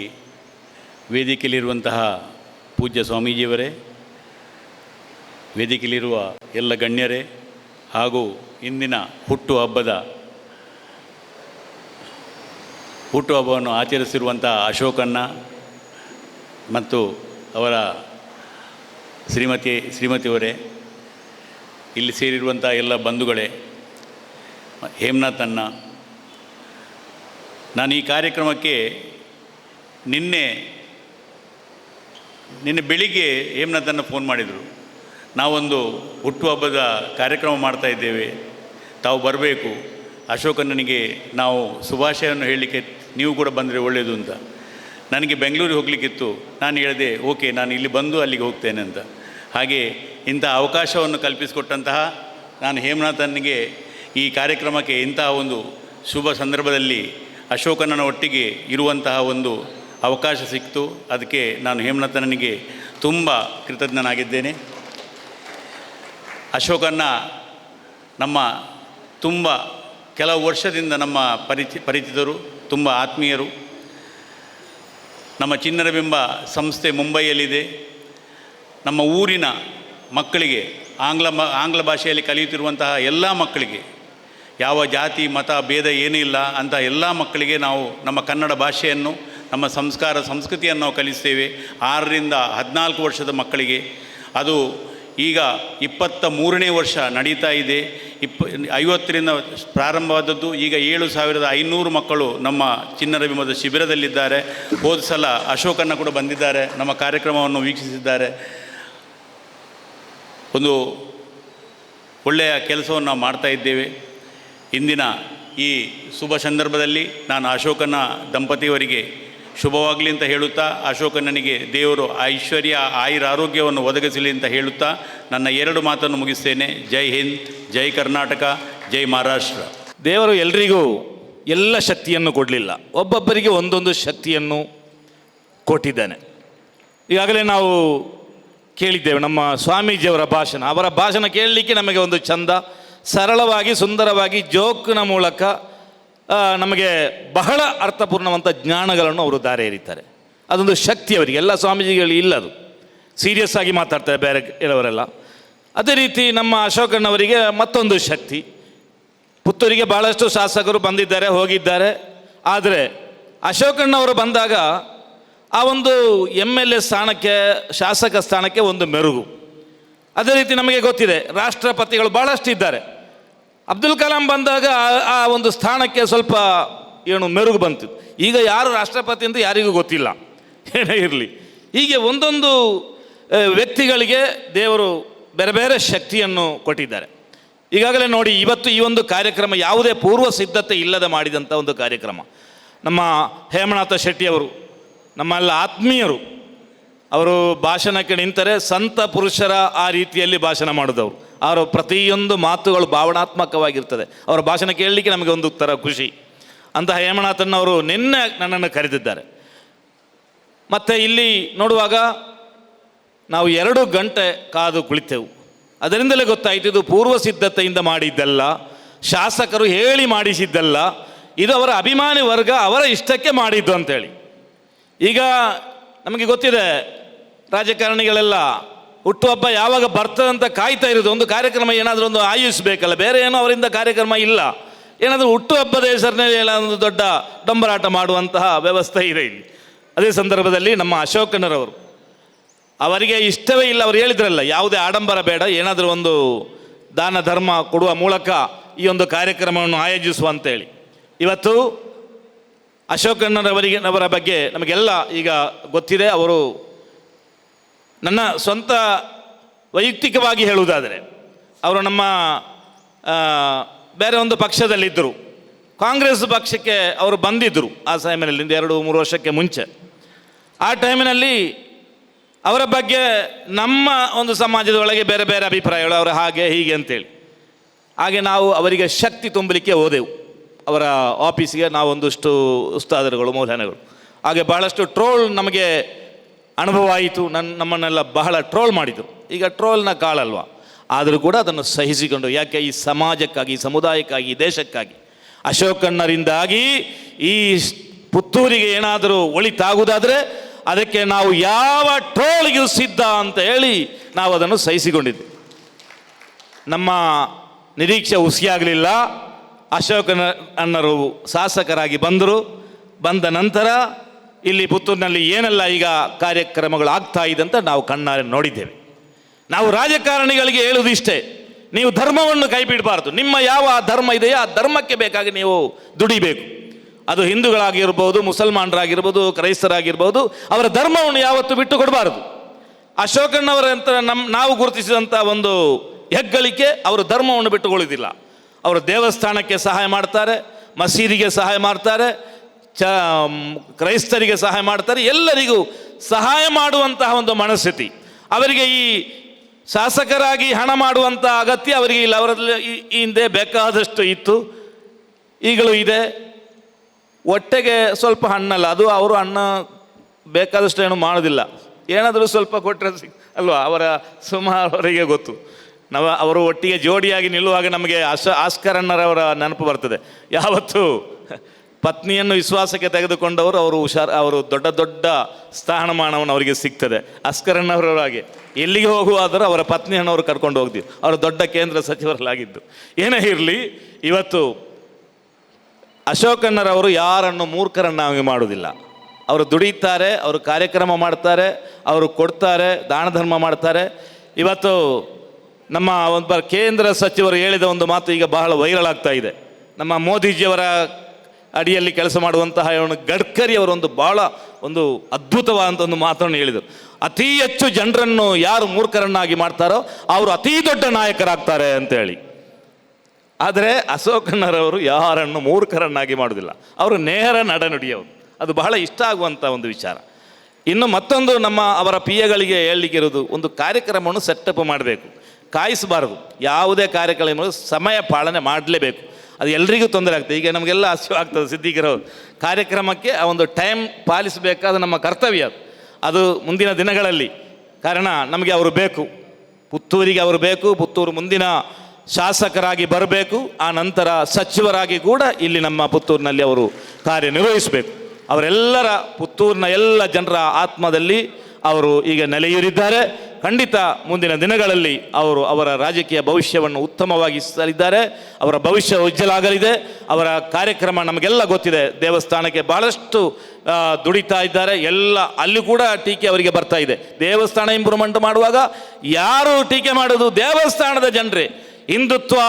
ವೇದಿಕೆಯಲ್ಲಿರುವಂತಹ ಪೂಜ್ಯ ಸ್ವಾಮೀಜಿಯವರೇ, ವೇದಿಕೆಯಲ್ಲಿರುವ ಎಲ್ಲ ಗಣ್ಯರೇ ಹಾಗೂ ಇಂದಿನ ಹುಟ್ಟುಹಬ್ಬವನ್ನು ಆಚರಿಸಿರುವಂಥ ಅಶೋಕಣ್ಣ ಮತ್ತು ಅವರ ಶ್ರೀಮತಿಯವರೇ, ಇಲ್ಲಿ ಸೇರಿರುವಂಥ ಎಲ್ಲ ಬಂಧುಗಳೇ, ಹೇಮನಾಥ್ ಅಣ್ಣ, ನಾನು ಈ ಕಾರ್ಯಕ್ರಮಕ್ಕೆ ನಿನ್ನೆ ಬೆಳಿಗ್ಗೆ ಹೇಮನಾಥ್ ಅಣ್ಣ ಫೋನ್ ಮಾಡಿದರು. ನಾವೊಂದು ಹುಟ್ಟುಹಬ್ಬದ ಕಾರ್ಯಕ್ರಮ ಮಾಡ್ತಾಯಿದ್ದೇವೆ, ತಾವು ಬರಬೇಕು, ಅಶೋಕಣ್ಣನಿಗೆ ನಾವು ಶುಭಾಶಯವನ್ನು ಹೇಳಲಿಕ್ಕೆ ನೀವು ಕೂಡ ಬಂದರೆ ಒಳ್ಳೆಯದು ಅಂತ. ನನಗೆ ಬೆಂಗಳೂರಿಗೆ ಹೋಗಲಿಕ್ಕಿತ್ತು. ನಾನು ಹೇಳಿದೆ ಓಕೆ, ನಾನು ಇಲ್ಲಿ ಬಂದು ಅಲ್ಲಿಗೆ ಹೋಗ್ತೇನೆ ಅಂತ. ಹಾಗೆ ಇಂಥ ಅವಕಾಶವನ್ನು ಕಲ್ಪಿಸಿಕೊಟ್ಟಂತಹ ನಾನು ಹೇಮನಾಥನಿಗೆ ಈ ಕಾರ್ಯಕ್ರಮಕ್ಕೆ ಇಂತಹ ಒಂದು ಶುಭ ಸಂದರ್ಭದಲ್ಲಿ ಅಶೋಕಣ್ಣನ ಒಟ್ಟಿಗೆ ಇರುವಂತಹ ಒಂದು ಅವಕಾಶ ಸಿಕ್ತು. ಅದಕ್ಕೆ ನಾನು ಹೇಮನಾಥನಿಗೆ ತುಂಬ ಕೃತಜ್ಞನಾಗಿದ್ದೇನೆ. ಅಶೋಕಣ್ಣ ನಮ್ಮ ತುಂಬ ಕೆಲವು ವರ್ಷದಿಂದ ನಮ್ಮ ಪರಿಚಿತರು, ತುಂಬ ಆತ್ಮೀಯರು. ನಮ್ಮ ಚಿನ್ನರ ಬಿಂಬ ಸಂಸ್ಥೆ ಮುಂಬೈಯಲ್ಲಿದೆ. ನಮ್ಮ ಊರಿನ ಮಕ್ಕಳಿಗೆ ಆಂಗ್ಲ ಭಾಷೆಯಲ್ಲಿ ಕಲಿಯುತ್ತಿರುವಂತಹ ಎಲ್ಲ ಮಕ್ಕಳಿಗೆ, ಯಾವ ಜಾತಿ ಮತ ಭೇದ ಏನೂ ಇಲ್ಲ ಅಂತ ಎಲ್ಲ ಮಕ್ಕಳಿಗೆ ನಾವು ನಮ್ಮ ಕನ್ನಡ ಭಾಷೆಯನ್ನು, ನಮ್ಮ ಸಂಸ್ಕಾರ ಸಂಸ್ಕೃತಿಯನ್ನು ನಾವು ಕಲಿಸ್ತೇವೆ. 6ರಿಂದ 14 ವರ್ಷದ ಮಕ್ಕಳಿಗೆ. ಅದು ಈಗ 23ನೇ ವರ್ಷ ನಡೀತಾ ಇದೆ. 50ರಿಂದ ಪ್ರಾರಂಭವಾದದ್ದು. ಈಗ 7500 ಮಕ್ಕಳು ನಮ್ಮ ಚಿನ್ನರ ಬಿಂಬದ ಶಿಬಿರದಲ್ಲಿದ್ದಾರೆ. ಹೋದ ಸಲ ಅಶೋಕಣ್ಣ ಕೂಡ ಬಂದಿದ್ದಾರೆ, ನಮ್ಮ ಕಾರ್ಯಕ್ರಮವನ್ನು ವೀಕ್ಷಿಸಿದ್ದಾರೆ. ಒಂದು ಒಳ್ಳೆಯ ಕೆಲಸವನ್ನು ನಾವು ಮಾಡ್ತಾಯಿದ್ದೇವೆ. ಇಂದಿನ ಈ ಶುಭ ಸಂದರ್ಭದಲ್ಲಿ ನಾನು ಅಶೋಕನ ದಂಪತಿಯವರಿಗೆ ಶುಭವಾಗಲಿ ಅಂತ ಹೇಳುತ್ತಾ, ಅಶೋಕಣ್ಣನಿಗೆ ದೇವರು ಐಶ್ವರ್ಯ ಆಯುರ ಆರೋಗ್ಯವನ್ನು ಒದಗಿಸಲಿ ಅಂತ ಹೇಳುತ್ತಾ ನನ್ನ 2 ಮಾತನ್ನು ಮುಗಿಸ್ತೇನೆ. ಜೈ ಹಿಂದ್, ಜೈ ಕರ್ನಾಟಕ, ಜೈ ಮಹಾರಾಷ್ಟ್ರ. ದೇವರು ಎಲ್ರಿಗೂ ಎಲ್ಲ ಶಕ್ತಿಯನ್ನು ಕೊಡಲಿಲ್ಲ, ಒಬ್ಬೊಬ್ಬರಿಗೆ ಒಂದೊಂದು ಶಕ್ತಿಯನ್ನು ಕೊಟ್ಟಿದ್ದಾನೆ. ಈಗಾಗಲೇ ನಾವು ಕೇಳಿದ್ದೇವೆ ನಮ್ಮ ಸ್ವಾಮೀಜಿಯವರ ಭಾಷಣ. ಅವರ ಭಾಷಣ ಕೇಳಲಿಕ್ಕೆ ನಮಗೆ ಒಂದು ಚಂದ, ಸರಳವಾಗಿ ಸುಂದರವಾಗಿ ಜೋಕ್ನ ಮೂಲಕ ನಮಗೆ ಬಹಳ ಅರ್ಥಪೂರ್ಣವಂಥ ಜ್ಞಾನಗಳನ್ನು ಅವರು ದಾರಿ ಎರೀತಾರೆ. ಅದೊಂದು ಶಕ್ತಿ ಅವರಿಗೆ. ಎಲ್ಲ ಸ್ವಾಮೀಜಿಗಳು ಇಲ್ಲ, ಅದು ಸೀರಿಯಸ್ ಆಗಿ ಮಾತಾಡ್ತಾರೆ ಬೇರೆ ಕೆಲವರೆಲ್ಲ. ಅದೇ ರೀತಿ ನಮ್ಮ ಅಶೋಕಣ್ಣವರಿಗೆ ಮತ್ತೊಂದು ಶಕ್ತಿ. ಪುತ್ತೂರಿಗೆ ಭಾಳಷ್ಟು ಶಾಸಕರು ಬಂದಿದ್ದಾರೆ, ಹೋಗಿದ್ದಾರೆ. ಆದರೆ ಅಶೋಕಣ್ಣವರು ಬಂದಾಗ ಆ ಒಂದು MLA ಸ್ಥಾನಕ್ಕೆ, ಶಾಸಕ ಸ್ಥಾನಕ್ಕೆ ಒಂದು ಮೆರುಗು. ಅದೇ ರೀತಿ ನಮಗೆ ಗೊತ್ತಿದೆ, ರಾಷ್ಟ್ರಪತಿಗಳು ಭಾಳಷ್ಟು ಇದ್ದಾರೆ. ಅಬ್ದುಲ್ ಕಲಾಂ ಬಂದಾಗ ಆ ಒಂದು ಸ್ಥಾನಕ್ಕೆ ಸ್ವಲ್ಪ ಮೆರುಗು ಬಂತು. ಈಗ ಯಾರು ರಾಷ್ಟ್ರಪತಿ ಅಂತ ಯಾರಿಗೂ ಗೊತ್ತಿಲ್ಲ, ಏನೇ ಇರಲಿ. ಹೀಗೆ ಒಂದೊಂದು ವ್ಯಕ್ತಿಗಳಿಗೆ ದೇವರು ಬೇರೆ ಬೇರೆ ಶಕ್ತಿಯನ್ನು ಕೊಟ್ಟಿದ್ದಾರೆ. ಈಗಾಗಲೇ ನೋಡಿ, ಇವತ್ತು ಈ ಒಂದು ಕಾರ್ಯಕ್ರಮ ಯಾವುದೇ ಪೂರ್ವ ಸಿದ್ಧತೆ ಇಲ್ಲದೆ ಮಾಡಿದಂಥ ಒಂದು ಕಾರ್ಯಕ್ರಮ. ನಮ್ಮ ಹೇಮನಾಥ ಶೆಟ್ಟಿಯವರು ನಮ್ಮೆಲ್ಲ ಆತ್ಮೀಯರು, ಅವರು ಭಾಷಣಕ್ಕೆ ನಿಂತರೆ ಸಂತ ಪುರುಷರ ಆ ರೀತಿಯಲ್ಲಿ ಭಾಷಣ ಮಾಡಿದವರು. ಅವರ ಪ್ರತಿಯೊಂದು ಮಾತುಗಳು ಭಾವನಾತ್ಮಕವಾಗಿರ್ತದೆ. ಅವರ ಭಾಷಣ ಕೇಳಲಿಕ್ಕೆ ನಮಗೆ ಒಂದು ಥರ ಖುಷಿ. ಅಂತಹ ಹೇಮನಾಥನವರು ನಿನ್ನೆ ನನ್ನನ್ನು ಕರೆದಿದ್ದಾರೆ. ಮತ್ತು ಇಲ್ಲಿ ನೋಡುವಾಗ ನಾವು 2 ಗಂಟೆ ಕಾದು ಕುಳಿತೆವು. ಅದರಿಂದಲೇ ಗೊತ್ತಾಯಿತು ಇದು ಪೂರ್ವ ಸಿದ್ಧತೆಯಿಂದ ಮಾಡಿದ್ದಲ್ಲ, ಶಾಸಕರು ಹೇಳಿ ಮಾಡಿಸಿದ್ದಲ್ಲ, ಇದು ಅವರ ಅಭಿಮಾನಿ ವರ್ಗ ಅವರ ಇಷ್ಟಕ್ಕೆ ಮಾಡಿದ್ದು ಅಂತೇಳಿ. ಈಗ ನಮಗೆ ಗೊತ್ತಿದೆ, ರಾಜಕಾರಣಿಗಳೆಲ್ಲ ಹುಟ್ಟುಹಬ್ಬ ಯಾವಾಗ ಬರ್ತದೆ ಅಂತ ಕಾಯ್ತಾ ಇರೋದು. ಒಂದು ಕಾರ್ಯಕ್ರಮ ಏನಾದರೂ ಒಂದು ಆಯೋಜಿಸಬೇಕಲ್ಲ, ಬೇರೆ ಏನೋ ಅವರಿಂದ ಕಾರ್ಯಕ್ರಮ ಇಲ್ಲ. ಏನಾದರೂ ಹುಟ್ಟುಹಬ್ಬದ ಹೆಸರಿನಲ್ಲಿ ಏನಾದರೂ ದೊಡ್ಡ ಡಂಬರಾಟ ಮಾಡುವಂತಹ ವ್ಯವಸ್ಥೆ ಇದೆ ಇಲ್ಲಿ. ಅದೇ ಸಂದರ್ಭದಲ್ಲಿ ನಮ್ಮ ಅಶೋಕಣ್ಣರವರು, ಅವರಿಗೆ ಇಷ್ಟವೇ ಇಲ್ಲ, ಅವರು ಹೇಳಿದ್ರಲ್ಲ ಯಾವುದೇ ಆಡಂಬರ ಬೇಡ, ಏನಾದರೂ ಒಂದು ದಾನ ಧರ್ಮ ಕೊಡುವ ಮೂಲಕ ಈ ಒಂದು ಕಾರ್ಯಕ್ರಮವನ್ನು ಆಯೋಜಿಸುವ ಅಂತೇಳಿ. ಇವತ್ತು ಅವರ ಬಗ್ಗೆ ನಮಗೆಲ್ಲ ಈಗ ಗೊತ್ತಿದೆ. ಅವರು ನನ್ನ ಸ್ವಂತ ವೈಯಕ್ತಿಕವಾಗಿ ಹೇಳುವುದಾದರೆ, ಅವರು ನಮ್ಮ ಬೇರೆ ಒಂದು ಪಕ್ಷದಲ್ಲಿದ್ದರು. ಕಾಂಗ್ರೆಸ್ ಪಕ್ಷಕ್ಕೆ ಅವರು ಬಂದಿದ್ದರು ಆ ಸಮಯದಲ್ಲಿ, 2-3 ವರ್ಷಕ್ಕೆ ಮುಂಚೆ. ಆ ಟೈಮಿನಲ್ಲಿ ಅವರ ಬಗ್ಗೆ ನಮ್ಮ ಒಂದು ಸಮಾಜದ ಒಳಗೆ ಬೇರೆ ಬೇರೆ ಅಭಿಪ್ರಾಯಗಳು, ಅವರು ಹಾಗೆ ಹೀಗೆ ಅಂತೇಳಿ. ಹಾಗೆ ನಾವು ಅವರಿಗೆ ಶಕ್ತಿ ತುಂಬಲಿಕ್ಕೆ ಹೋದೆವು. ಅವರ ಆಫೀಸಿಗೆ ನಾವು ಒಂದಷ್ಟು ಉಸ್ತಾದರುಗಳು, ಮೌಲ್ಯಾನಗಳು, ಹಾಗೆ ಬಹಳಷ್ಟು ಟ್ರೋಲ್ ನಮಗೆ ಅನುಭವ ಆಯಿತು. ನಮ್ಮನ್ನೆಲ್ಲ ಬಹಳ ಟ್ರೋಲ್ ಮಾಡಿದರು. ಈಗ ಟ್ರೋಲ್ನ ಕಾಳಲ್ವ, ಆದರೂ ಕೂಡ ಅದನ್ನು ಸಹಿಸಿಕೊಂಡು, ಯಾಕೆ ಈ ಸಮಾಜಕ್ಕಾಗಿ, ಸಮುದಾಯಕ್ಕಾಗಿ, ದೇಶಕ್ಕಾಗಿ, ಅಶೋಕಣ್ಣರಿಂದಾಗಿ ಈ ಪುತ್ತೂರಿಗೆ ಏನಾದರೂ ಒಳಿತಾಗುವುದಾದರೆ ಅದಕ್ಕೆ ನಾವು ಯಾವ ಟ್ರೋಲ್ಗೂ ಸಿದ್ಧ ಅಂತ ಹೇಳಿ ನಾವು ಅದನ್ನು ಸಹಿಸಿಕೊಂಡಿದ್ದು. ನಮ್ಮ ನಿರೀಕ್ಷೆ ಹುಸಿಯಾಗಲಿಲ್ಲ. ಅಶೋಕಣ್ಣರು ಶಾಸಕರಾಗಿ ಬಂದರು. ಬಂದ ನಂತರ ಇಲ್ಲಿ ಪುತ್ತೂರಿನಲ್ಲಿ ಏನೆಲ್ಲ ಈಗ ಕಾರ್ಯಕ್ರಮಗಳು ಆಗ್ತಾ ಇದೆ ಅಂತ ನಾವು ಕಣ್ಣಾರೆ ನೋಡಿದ್ದೇವೆ. ನಾವು ರಾಜಕಾರಣಿಗಳಿಗೆ ಹೇಳುವುದು ಇಷ್ಟೇ, ನೀವು ಧರ್ಮವನ್ನು ಕೈ ಬಿಡಬಾರ್ದು. ನಿಮ್ಮ ಯಾವ ಧರ್ಮ ಇದೆಯೋ ಆ ಧರ್ಮಕ್ಕೆ ಬೇಕಾಗಿ ನೀವು ದುಡಿಬೇಕು. ಅದು ಹಿಂದೂಗಳಾಗಿರ್ಬೋದು, ಮುಸಲ್ಮಾನರಾಗಿರ್ಬೋದು, ಕ್ರೈಸ್ತರಾಗಿರ್ಬೋದು, ಅವರ ಧರ್ಮವನ್ನು ಯಾವತ್ತೂ ಬಿಟ್ಟು ಕೊಡಬಾರದು. ಅಶೋಕಣ್ಣವರಂತ ನಾವು ಗುರುತಿಸಿದಂಥ ಒಂದು ಹೆಗ್ಗಳಿಕೆ, ಅವರು ಧರ್ಮವನ್ನು ಬಿಟ್ಟುಕೊಳ್ಳುವುದಿಲ್ಲ. ಅವರು ದೇವಸ್ಥಾನಕ್ಕೆ ಸಹಾಯ ಮಾಡ್ತಾರೆ, ಮಸೀದಿಗೆ ಸಹಾಯ ಮಾಡ್ತಾರೆ, ಕ್ರೈಸ್ತರಿಗೆ ಸಹಾಯ ಮಾಡ್ತಾರೆ, ಎಲ್ಲರಿಗೂ ಸಹಾಯ ಮಾಡುವಂತಹ ಒಂದು ಮನಸ್ಥಿತಿ ಅವರಿಗೆ. ಈ ಶಾಸಕರಾಗಿ ಹಣ ಮಾಡುವಂಥ ಅಗತ್ಯ ಅವರಿಗೆ ಇಲ್ಲ. ಅವರಲ್ಲಿ ಈ ಹಿಂದೆ ಬೇಕಾದಷ್ಟು ಇತ್ತು, ಈಗಲೂ ಇದೆ. ಹೊಟ್ಟೆಗೆ ಸ್ವಲ್ಪ ಹಣ್ಣಲ್ಲ, ಅದು ಅವರು ಅನ್ನ ಬೇಕಾದಷ್ಟು ಏನು ಮಾಡೋದಿಲ್ಲ. ಏನಾದರೂ ಸ್ವಲ್ಪ ಕೊಟ್ಟರೆ ಅಲ್ವಾ, ಅವರ ಸುಮಾರವರಿಗೆ ಗೊತ್ತು. ಅವರು ಒಟ್ಟಿಗೆ ಜೋಡಿಯಾಗಿ ನಿಲ್ಲುವಾಗ ನಮಗೆ ಆಸ್ಕರಣ್ಣರವರ ನೆನಪು ಬರ್ತದೆ. ಯಾವತ್ತು ಪತ್ನಿಯನ್ನು ವಿಶ್ವಾಸಕ್ಕೆ ತೆಗೆದುಕೊಂಡವರು ಅವರು ದೊಡ್ಡ ದೊಡ್ಡ ಸ್ಥಾನಮಾನವನ್ನು ಅವರಿಗೆ ಸಿಗ್ತದೆ. ಆಸ್ಕರಣ್ಣವರಾಗೆ ಎಲ್ಲಿಗೆ ಹೋಗುವಾದರೂ ಅವರ ಪತ್ನಿಯನ್ನು ಅವರು ಕರ್ಕೊಂಡು ಹೋಗ್ತೀವಿ. ಅವರು ದೊಡ್ಡ ಕೇಂದ್ರ ಸಚಿವರಲ್ಲಾಗಿದ್ದು. ಏನೇ ಇರಲಿ, ಇವತ್ತು ಅಶೋಕಣ್ಣರವರು ಯಾರನ್ನು ಮೂರ್ಖರನ್ನಾಗಿ ಮಾಡುವುದಿಲ್ಲ. ಅವರು ದುಡಿತಾರೆ, ಅವರು ಕಾರ್ಯಕ್ರಮ ಮಾಡ್ತಾರೆ, ಅವರು ಕೊಡ್ತಾರೆ, ದಾನ ಧರ್ಮ ಮಾಡ್ತಾರೆ. ಇವತ್ತು ನಮ್ಮ ಒಬ್ಬ ಕೇಂದ್ರ ಸಚಿವರು ಹೇಳಿದ ಒಂದು ಮಾತು ಈಗ ಬಹಳ ವೈರಲ್ ಆಗ್ತಾ ಇದೆ. ನಮ್ಮ ಮೋದಿಜಿಯವರ ಅಡಿಯಲ್ಲಿ ಕೆಲಸ ಮಾಡುವಂತಹ ಗಡ್ಕರಿ ಅವರೊಂದು ಬಹಳ ಒಂದು ಅದ್ಭುತವಾದಂಥ ಒಂದು ಮಾತನ್ನು ಹೇಳಿದರು. ಅತಿ ಹೆಚ್ಚು ಜನರನ್ನು ಯಾರು ಮೂರ್ಖರನ್ನಾಗಿ ಮಾಡ್ತಾರೋ ಅವರು ಅತೀ ದೊಡ್ಡ ನಾಯಕರಾಗ್ತಾರೆ ಅಂತೇಳಿ. ಆದರೆ ಅಶೋಕಣ್ಣರವರು ಯಾರನ್ನು ಮೂರ್ಖರನ್ನಾಗಿ ಮಾಡೋದಿಲ್ಲ. ಅವರು ನೇರ ನಡೆನುಡಿಯವರು. ಅದು ಬಹಳ ಇಷ್ಟ ಆಗುವಂಥ ಒಂದು ವಿಚಾರ. ಇನ್ನು ಮತ್ತೊಂದು ಅವರ ಪಿಯಗಳಿಗೆ ಹೇಳಲಿಕ್ಕಿರೋದು, ಒಂದು ಕಾರ್ಯಕ್ರಮವನ್ನು ಸೆಟಪ್ ಮಾಡಬೇಕು, ಕಾಯಿಸಬಾರದು. ಯಾವುದೇ ಕಾರ್ಯಕ್ರಮ ಸಮಯ ಪಾಲನೆ ಮಾಡಲೇಬೇಕು. ಅದು ಎಲ್ರಿಗೂ ತೊಂದರೆ ಆಗ್ತದೆ. ಈಗ ನಮಗೆಲ್ಲ ಹಸಿವು ಆಗ್ತದೆ. ಸಿದ್ದಿಗರು ಕಾರ್ಯಕ್ರಮಕ್ಕೆ ಆ ಒಂದು ಟೈಮ್ ಪಾಲಿಸಬೇಕಾದ ನಮ್ಮ ಕರ್ತವ್ಯ ಅದು ಮುಂದಿನ ದಿನಗಳಲ್ಲಿ. ಕಾರಣ ನಮಗೆ ಅವರು ಬೇಕು, ಪುತ್ತೂರಿಗೆ ಅವರು ಬೇಕು. ಪುತ್ತೂರು ಮುಂದಿನ ಶಾಸಕರಾಗಿ ಬರಬೇಕು. ಆ ನಂತರ ಸಚಿವರಾಗಿ ಕೂಡ ಇಲ್ಲಿ ನಮ್ಮ ಪುತ್ತೂರಿನಲ್ಲಿ ಅವರು ಕಾರ್ಯನಿರ್ವಹಿಸಬೇಕು. ಅವರೆಲ್ಲರ ಪುತ್ತೂರಿನ ಎಲ್ಲ ಜನರ ಆತ್ಮದಲ್ಲಿ ಅವರು ಈಗ ನೆಲೆಯೂರಿದ್ದಾರೆ. ಖಂಡಿತ ಮುಂದಿನ ದಿನಗಳಲ್ಲಿ ಅವರು ಅವರ ರಾಜಕೀಯ ಭವಿಷ್ಯವನ್ನು ಉತ್ತಮವಾಗಿಸಲಿದ್ದಾರೆ. ಅವರ ಭವಿಷ್ಯ ಉಜ್ವಲ ಆಗಲಿದೆ. ಅವರ ಕಾರ್ಯಕ್ರಮ ನಮಗೆಲ್ಲ ಗೊತ್ತಿದೆ. ದೇವಸ್ಥಾನಕ್ಕೆ ಬಹಳಷ್ಟು ದುಡಿತಾ ಇದ್ದಾರೆ. ಎಲ್ಲ ಅಲ್ಲಿ ಕೂಡ ಟೀಕೆ ಅವರಿಗೆ ಬರ್ತಾ ಇದೆ. ದೇವಸ್ಥಾನ ಇಂಪ್ರೂವ್ಮೆಂಟ್ ಮಾಡುವಾಗ ಯಾರು ಟೀಕೆ ಮಾಡೋದು? ದೇವಸ್ಥಾನದ ಜನರೇ. ಹಿಂದುತ್ವ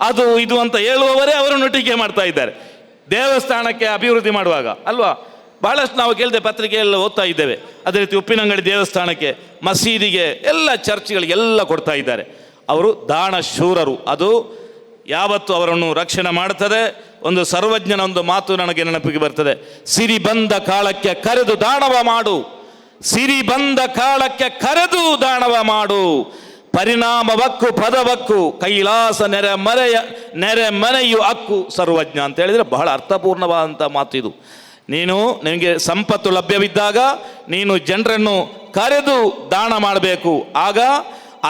ಅದು ಇದು ಅಂತ ಹೇಳುವವರೇ ಅವರನ್ನು ಟೀಕೆ ಮಾಡ್ತಾ ಇದ್ದಾರೆ ದೇವಸ್ಥಾನಕ್ಕೆ ಅಭಿವೃದ್ಧಿ ಮಾಡುವಾಗ, ಅಲ್ವಾ? ಬಹಳಷ್ಟು ನಾವು ಕೇಳಿದೆ, ಪತ್ರಿಕೆಯಲ್ಲಿ ಓದ್ತಾ ಇದ್ದೇವೆ. ಅದೇ ರೀತಿ ಉಪ್ಪಿನಂಗಡಿ ದೇವಸ್ಥಾನಕ್ಕೆ, ಮಸೀದಿಗೆ, ಎಲ್ಲ ಚರ್ಚ್ಗಳಿಗೆ ಎಲ್ಲ ಕೊಡ್ತಾ ಇದ್ದಾರೆ. ಅವರು ದಾನ ಶೂರರು. ಅದು ಯಾವತ್ತು ಅವರನ್ನು ರಕ್ಷಣೆ ಮಾಡ್ತದೆ. ಒಂದು ಸರ್ವಜ್ಞನ ಒಂದು ಮಾತು ನನಗೆ ನೆನಪಿಗೆ ಬರ್ತದೆ, ಸಿರಿ ಬಂದ ಕಾಲಕ್ಕೆ ಕರೆದು ದಾನವ ಮಾಡು, ಸಿರಿ ಬಂದ ಕಾಲಕ್ಕೆ ಕರೆದು ದಾನವ ಮಾಡು, ಪರಿಣಾಮವಕ್ಕು ಪದವಕ್ಕು ಕೈಲಾಸ ನೆರೆ ಮನೆಯು ಹಕ್ಕು ಸರ್ವಜ್ಞ ಅಂತ ಹೇಳಿದರೆ ಬಹಳ ಅರ್ಥಪೂರ್ಣವಾದಂಥ ಮಾತು ಇದು. ನಿನಗೆ ಸಂಪತ್ತು ಲಭ್ಯವಿದ್ದಾಗ ನೀನು ಜನರನ್ನು ಕರೆದು ದಾನ ಮಾಡಬೇಕು, ಆಗ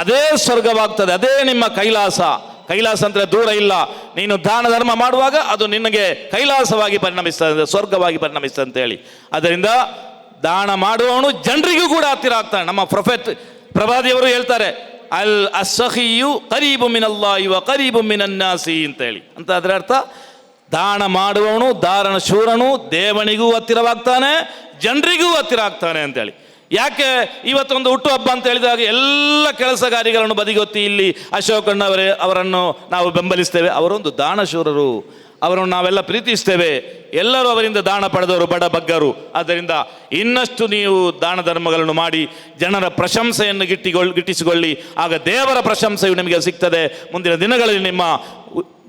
ಅದೇ ಸ್ವರ್ಗವಾಗ್ತದೆ, ಅದೇ ನಿಮ್ಮ ಕೈಲಾಸ. ಕೈಲಾಸ ಅಂದರೆ ದೂರ ಇಲ್ಲ. ನೀನು ದಾನ ಧರ್ಮ ಮಾಡುವಾಗ ಅದು ನಿನಗೆ ಕೈಲಾಸವಾಗಿ ಪರಿಣಮಿಸ್ತದೆ, ಸ್ವರ್ಗವಾಗಿ ಪರಿಣಮಿಸ್ತದೆ ಅಂತೇಳಿ. ಅದರಿಂದ ದಾನ ಮಾಡುವವನು ಜನರಿಗೂ ಕೂಡ ಹತ್ತಿರ ಆಗ್ತಾನೆ. ನಮ್ಮ ಪ್ರಭಾದಿಯವರು ಹೇಳ್ತಾರೆ, ಅಲ್ ಅಸ್ಸಹಿಯು ಕರೀಬು ಮಿನಲ್ಲಾಹಿ ವ ಕರೀಬು ಮಿನನ್ನಾಸಿ ಅಂತೇಳಿ. ಅಂತ ಅದರ ಅರ್ಥ, ದಾನ ಮಾಡುವವನು, ದಾನ ಶೂರನು ದೇವನಿಗೂ ಹತ್ತಿರವಾಗ್ತಾನೆ, ಜನರಿಗೂ ಹತ್ತಿರ ಆಗ್ತಾನೆ ಅಂತೇಳಿ. ಯಾಕೆ ಇವತ್ತೊಂದು ಹುಟ್ಟುಹಬ್ಬ ಅಂತ ಹೇಳಿದಾಗ ಎಲ್ಲ ಕೆಲಸಗಾರಿಗಳನ್ನು ಬದಿಗೊತ್ತಿ ಇಲ್ಲಿ ಅವರನ್ನು ನಾವು ಬೆಂಬಲಿಸ್ತೇವೆ. ಅವರೊಂದು ದಾನಶೂರರು, ಅವರನ್ನು ನಾವೆಲ್ಲ ಪ್ರೀತಿಸ್ತೇವೆ. ಎಲ್ಲರೂ ಅವರಿಂದ ದಾನ ಪಡೆದವರು, ಬಡ ಬಗ್ಗರು. ಆದ್ದರಿಂದ ಇನ್ನಷ್ಟು ನೀವು ದಾನ ಧರ್ಮಗಳನ್ನು ಮಾಡಿ ಜನರ ಪ್ರಶಂಸೆಯನ್ನು ಗಿಟ್ಟಿಸಿಕೊಳ್ಳಿ. ಆಗ ದೇವರ ಪ್ರಶಂಸೆಯು ನಿಮಗೆ ಸಿಗ್ತದೆ. ಮುಂದಿನ ದಿನಗಳಲ್ಲಿ ನಿಮ್ಮ